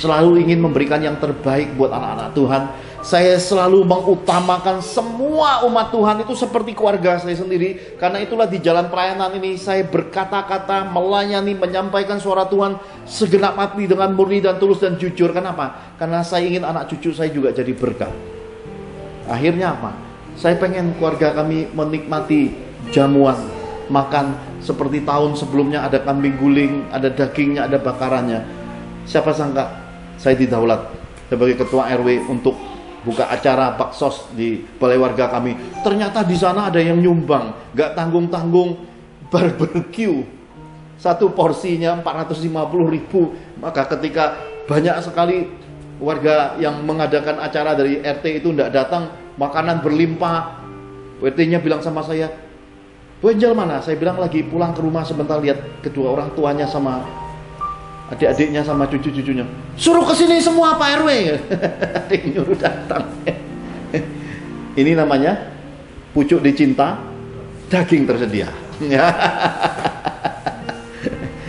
selalu ingin memberikan yang terbaik buat anak-anak Tuhan. Saya selalu mengutamakan semua umat Tuhan itu seperti keluarga saya sendiri. Karena itulah di jalan pelayanan ini saya berkata-kata, melayani, menyampaikan suara Tuhan segenap hati dengan murni dan tulus dan jujur. Kenapa? Karena saya ingin anak cucu saya juga jadi berkat. Akhirnya apa? Saya pengen keluarga kami menikmati jamuan, makan seperti tahun sebelumnya, ada kambing guling, ada dagingnya, ada bakarannya. Siapa sangka saya didaulat sebagai ketua RW untuk buka acara baksos di balai warga kami. Ternyata di sana ada yang nyumbang, gak tanggung-tanggung, barbecue. Satu porsinya 450.000. Maka ketika banyak sekali warga yang mengadakan acara dari RT itu tidak datang, makanan berlimpah. RT-nya bilang sama saya, Bu Angel mana? Saya bilang lagi pulang ke rumah sebentar, lihat kedua orang tuanya sama adik-adiknya sama cucu-cucunya. Suruh kesini semua Pak RW. Adik nyuruh datang. Ini namanya pucuk dicinta, daging tersedia.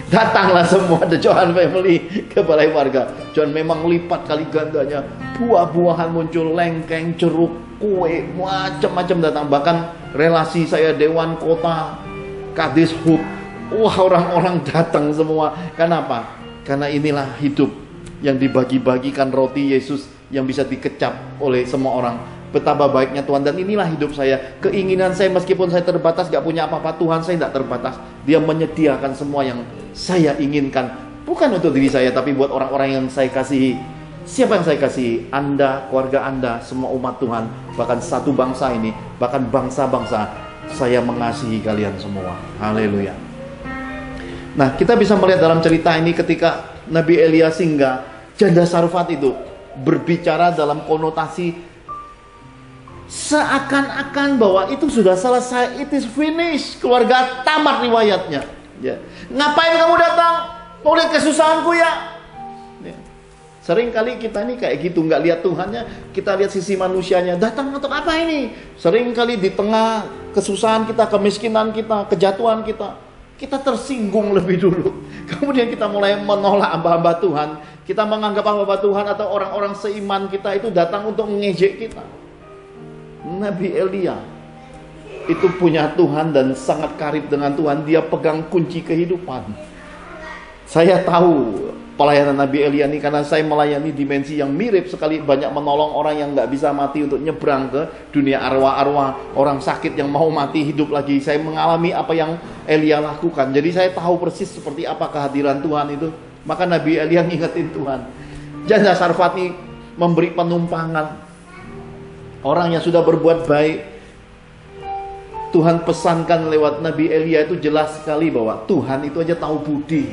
Datanglah semua The Johan Family ke balai warga. John memang lipat kali gandanya. Buah-buahan muncul, lengkeng, jeruk, kue, macam-macam datang. Bahkan relasi saya Dewan Kota, Kadis Hub, wah, orang-orang datang semua. Kenapa? Karena inilah hidup yang dibagi-bagikan, roti Yesus yang bisa dikecap oleh semua orang. Betapa baiknya Tuhan, dan inilah hidup saya. Keinginan saya, meskipun saya terbatas, gak punya apa-apa, Tuhan saya tidak terbatas. Dia menyediakan semua yang saya inginkan. Bukan untuk diri saya, tapi buat orang-orang yang saya kasihi. Siapa yang saya kasihi? Anda, keluarga Anda, semua umat Tuhan. Bahkan satu bangsa ini, bahkan bangsa-bangsa. Saya mengasihi kalian semua. Haleluya. Nah, kita bisa melihat dalam cerita ini ketika Nabi Elia singgah, janda Sarfat itu berbicara dalam konotasi seakan-akan bahwa itu sudah selesai, it is finished, keluarga tamat riwayatnya. Ya. Ngapain kamu datang? Mau lihat kesusahanku ya? Ya. Sering kali kita ini kayak gitu, nggak lihat Tuhannya, kita lihat sisi manusianya. Datang untuk apa ini? Sering kali di tengah kesusahan kita, kemiskinan kita, kejatuhan kita tersinggung lebih dulu. Kemudian kita mulai menolak hamba-hamba Tuhan. Kita menganggap hamba Tuhan atau orang-orang seiman kita itu datang untuk mengejek kita. Nabi Elia itu punya Tuhan dan sangat karib dengan Tuhan. Dia pegang kunci kehidupan. Saya tahu pelayanan Nabi Elia ini karena saya melayani dimensi yang mirip sekali. Banyak menolong orang yang gak bisa mati untuk nyebrang ke dunia arwah-arwah. Orang sakit yang mau mati hidup lagi. Saya mengalami apa yang Elia lakukan. Jadi saya tahu persis seperti apa kehadiran Tuhan itu. Maka Nabi Elia ngingetin Tuhan. Janda Sarfat ini memberi penumpangan. Orang yang sudah berbuat baik, Tuhan pesankan lewat Nabi Elia itu jelas sekali bahwa Tuhan itu aja tahu budi.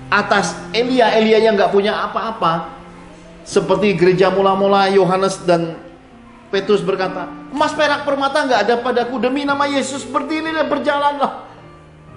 Atas Elia yang gak punya apa-apa, seperti gereja mula-mula Yohanes dan Petrus berkata, emas perak permata gak ada padaku, demi nama Yesus berdiri dan berjalanlah.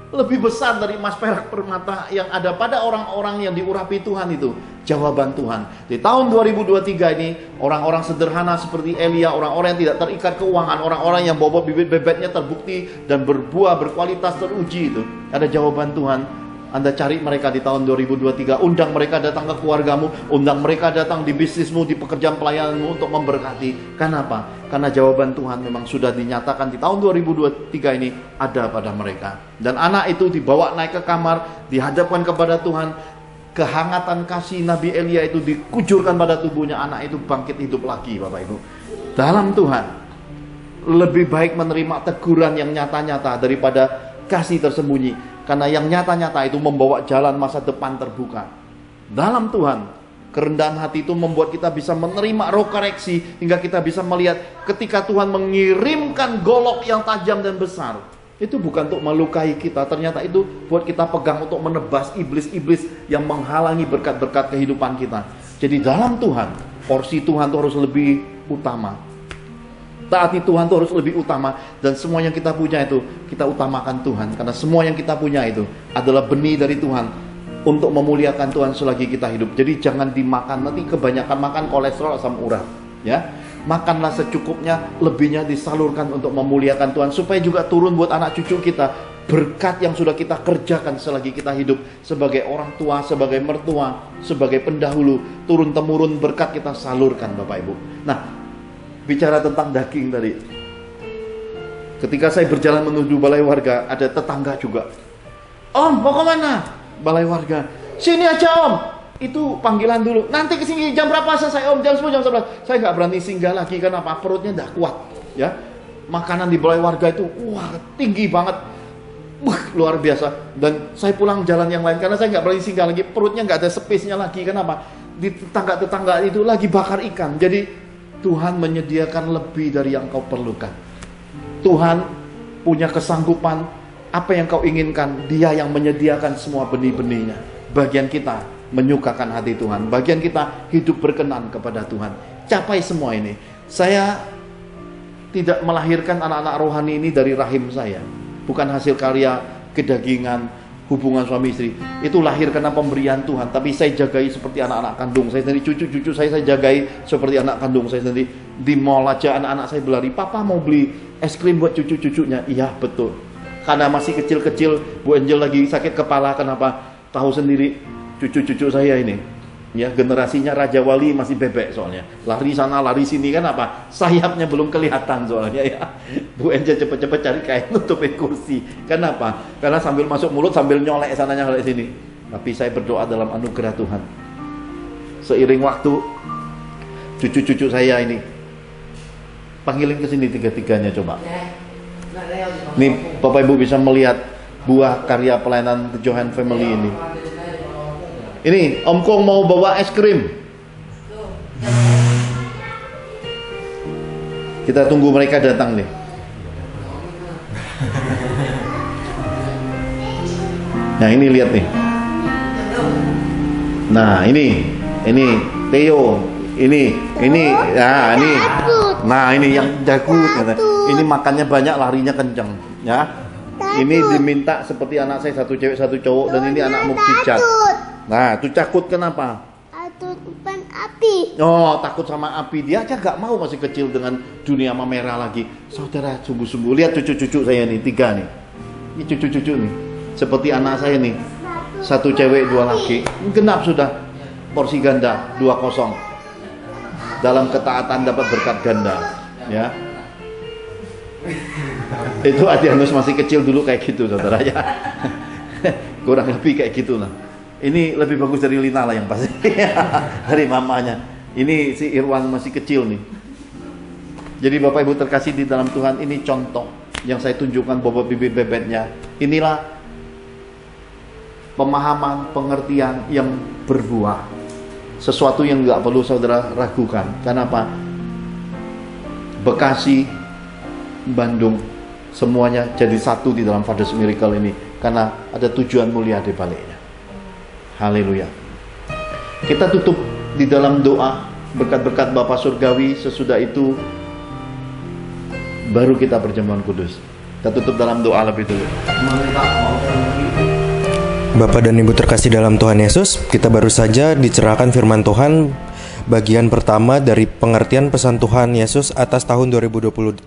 Lebih besar dari emas perak permata yang ada pada orang-orang yang diurapi Tuhan itu jawaban Tuhan. Di tahun 2023 ini, orang-orang sederhana seperti Elia, orang-orang yang tidak terikat keuangan, orang-orang yang bobot bibit bebeknya terbukti dan berbuah berkualitas teruji itu, ada jawaban Tuhan. Anda cari mereka di tahun 2023, undang mereka datang ke keluargamu, undang mereka datang di bisnismu, di pekerjaan pelayananmu untuk memberkati. Kenapa? Karena jawaban Tuhan memang sudah dinyatakan di tahun 2023 ini ada pada mereka. Dan anak itu dibawa naik ke kamar, dihadapkan kepada Tuhan. Kehangatan kasih Nabi Elia itu dikucurkan pada tubuhnya, anak itu bangkit hidup lagi, Bapak Ibu. Dalam Tuhan, lebih baik menerima teguran yang nyata-nyata daripada kasih tersembunyi. Karena yang nyata-nyata itu membawa jalan masa depan terbuka. Dalam Tuhan, kerendahan hati itu membuat kita bisa menerima roh koreksi, hingga kita bisa melihat ketika Tuhan mengirimkan golok yang tajam dan besar, itu bukan untuk melukai kita. Ternyata itu buat kita pegang untuk menebas iblis-iblis yang menghalangi berkat-berkat kehidupan kita. Jadi dalam Tuhan, porsi Tuhan itu harus lebih utama. Taati Tuhan itu harus lebih utama. Dan semua yang kita punya itu, kita utamakan Tuhan. Karena semua yang kita punya itu adalah benih dari Tuhan untuk memuliakan Tuhan selagi kita hidup. Jadi jangan dimakan, nanti kebanyakan makan kolesterol asam urat, ya. Makanlah secukupnya, lebihnya disalurkan untuk memuliakan Tuhan, supaya juga turun buat anak cucu kita berkat yang sudah kita kerjakan selagi kita hidup. Sebagai orang tua, sebagai mertua, sebagai pendahulu, turun-temurun berkat kita salurkan, Bapak Ibu. Nah, bicara tentang daging tadi, ketika saya berjalan menuju balai warga, ada tetangga juga. Om, mau kemana? Balai warga. Sini aja Om. Itu panggilan dulu. Nanti kesini jam berapa selesai Om? Jam 10, jam 11. Saya nggak berani singgah lagi, kenapa? Perutnya nggak kuat. Ya, makanan di balai warga itu, wah, tinggi banget. Luar biasa. Dan saya pulang jalan yang lain, karena saya nggak berani singgah lagi. Perutnya nggak ada space-nya lagi. Kenapa? Di tetangga-tetangga itu lagi bakar ikan. Jadi Tuhan menyediakan lebih dari yang kau perlukan. Tuhan punya kesanggupan. Apa yang kau inginkan, Dia yang menyediakan semua benih-benihnya. Bagian kita menyukakan hati Tuhan. Bagian kita hidup berkenan kepada Tuhan. Capai semua ini. Saya tidak melahirkan anak-anak rohani ini dari rahim saya. Bukan hasil karya kedagingan, hubungan suami istri. Itu lahir karena pemberian Tuhan. Tapi saya jagai seperti anak-anak kandung saya sendiri. Cucu-cucu saya jagai seperti anak kandung saya sendiri. Di mall aja anak-anak saya berlari, papa mau beli es krim buat cucu-cucunya. Iya betul. Karena masih kecil-kecil, Bu Angel lagi sakit kepala, kenapa? Tahu sendiri cucu-cucu saya ini. Ya, generasinya Raja Wali masih bebek soalnya. Lari sana, lari sini, kan apa? Sayapnya belum kelihatan soalnya ya. Bu Angel cepet-cepet cari kain nutupin kursi. Kenapa? Karena sambil masuk mulut sambil nyolek sana nyolek sini. Tapi saya berdoa dalam anugerah Tuhan. Seiring waktu, cucu-cucu saya ini panggilin ke sini tiga-tiganya coba. Nih, Bapak Ibu bisa melihat buah karya pelayanan The Johan Family ini. Ini Om Kong mau bawa es krim. Kita tunggu mereka datang nih. Nah, ini lihat nih. Nah, ini Theo, ini, nah ini yang jagut, ini makannya banyak, larinya kencang, ya. Ini diminta seperti anak saya, satu cewek satu cowok, dan ini anak mukjizat. Nah, itu takut kenapa? Takut api. Oh, takut sama api. Dia aja gak mau, masih kecil dengan dunia merah lagi. Saudara, sungguh-sungguh lihat cucu-cucu saya nih, 3 nih. Ini cucu-cucu nih, seperti anak saya nih, satu cewek 2 laki, genap sudah. Porsi ganda 2-0. Dalam ketaatan dapat berkat ganda, ya. Itu Adianus masih kecil dulu kayak gitu, saudara ya. Kurang lebih kayak gitulah. Ini lebih bagus dari Lina lah yang pasti. Dari mamanya. Ini si Irwan masih kecil nih. Jadi Bapak Ibu terkasih di dalam Tuhan, ini contoh yang saya tunjukkan bobot bibit bebetnya. Inilah pemahaman, pengertian yang berbuah. Sesuatu yang gak perlu saudara ragukan. Kenapa? Bekasi, Bandung, semuanya jadi satu di dalam Father's Miracle ini. Karena ada tujuan mulia di baliknya. Haleluya. Kita tutup di dalam doa berkat-berkat Bapa Surgawi. Sesudah itu baru kita perjamuan kudus. Kita tutup dalam doa lebih dulu. Bapak dan Ibu terkasih dalam Tuhan Yesus, kita baru saja dicerahkan firman Tuhan bagian pertama dari pengertian pesan Tuhan Yesus atas tahun 2023.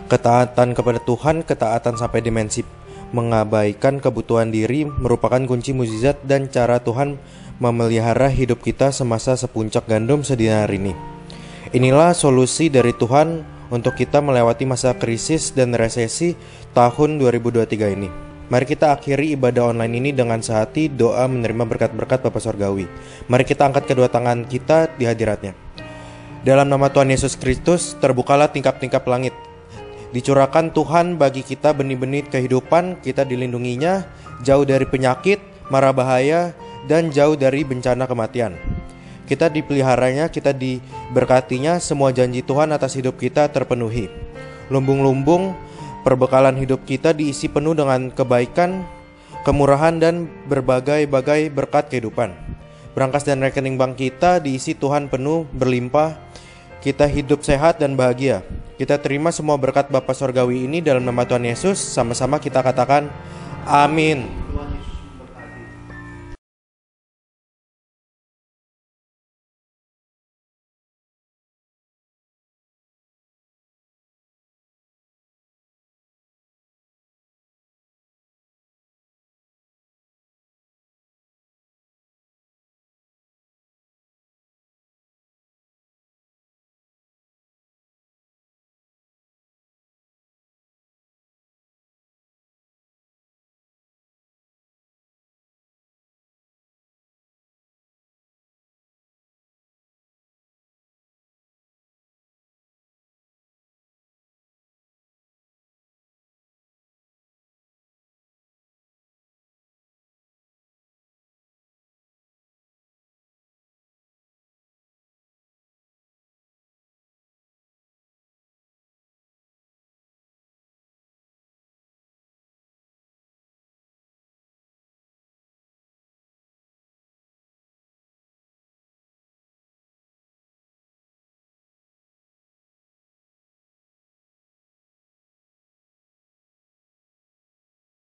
Ketaatan kepada Tuhan, ketaatan sampai dimensi mengabaikan kebutuhan diri merupakan kunci mukjizat dan cara Tuhan memelihara hidup kita semasa sepuncak gandum sedinar ini. Inilah solusi dari Tuhan untuk kita melewati masa krisis dan resesi tahun 2023 ini. Mari kita akhiri ibadah online ini dengan sehati doa menerima berkat-berkat Bapa Surgawi. Mari kita angkat kedua tangan kita di hadiratnya. Dalam nama Tuhan Yesus Kristus, terbukalah tingkap-tingkap langit. Dicurahkan Tuhan bagi kita benih-benih kehidupan, kita dilindunginya, jauh dari penyakit, mara bahaya, dan jauh dari bencana kematian. Kita dipeliharanya, kita diberkatinya, semua janji Tuhan atas hidup kita terpenuhi. Lumbung-lumbung perbekalan hidup kita diisi penuh dengan kebaikan, kemurahan, dan berbagai-bagai berkat kehidupan. Brankas dan rekening bank kita diisi Tuhan penuh, berlimpah. Kita hidup sehat dan bahagia. Kita terima semua berkat Bapa Surgawi ini dalam nama Tuhan Yesus. Sama-sama kita katakan, amin.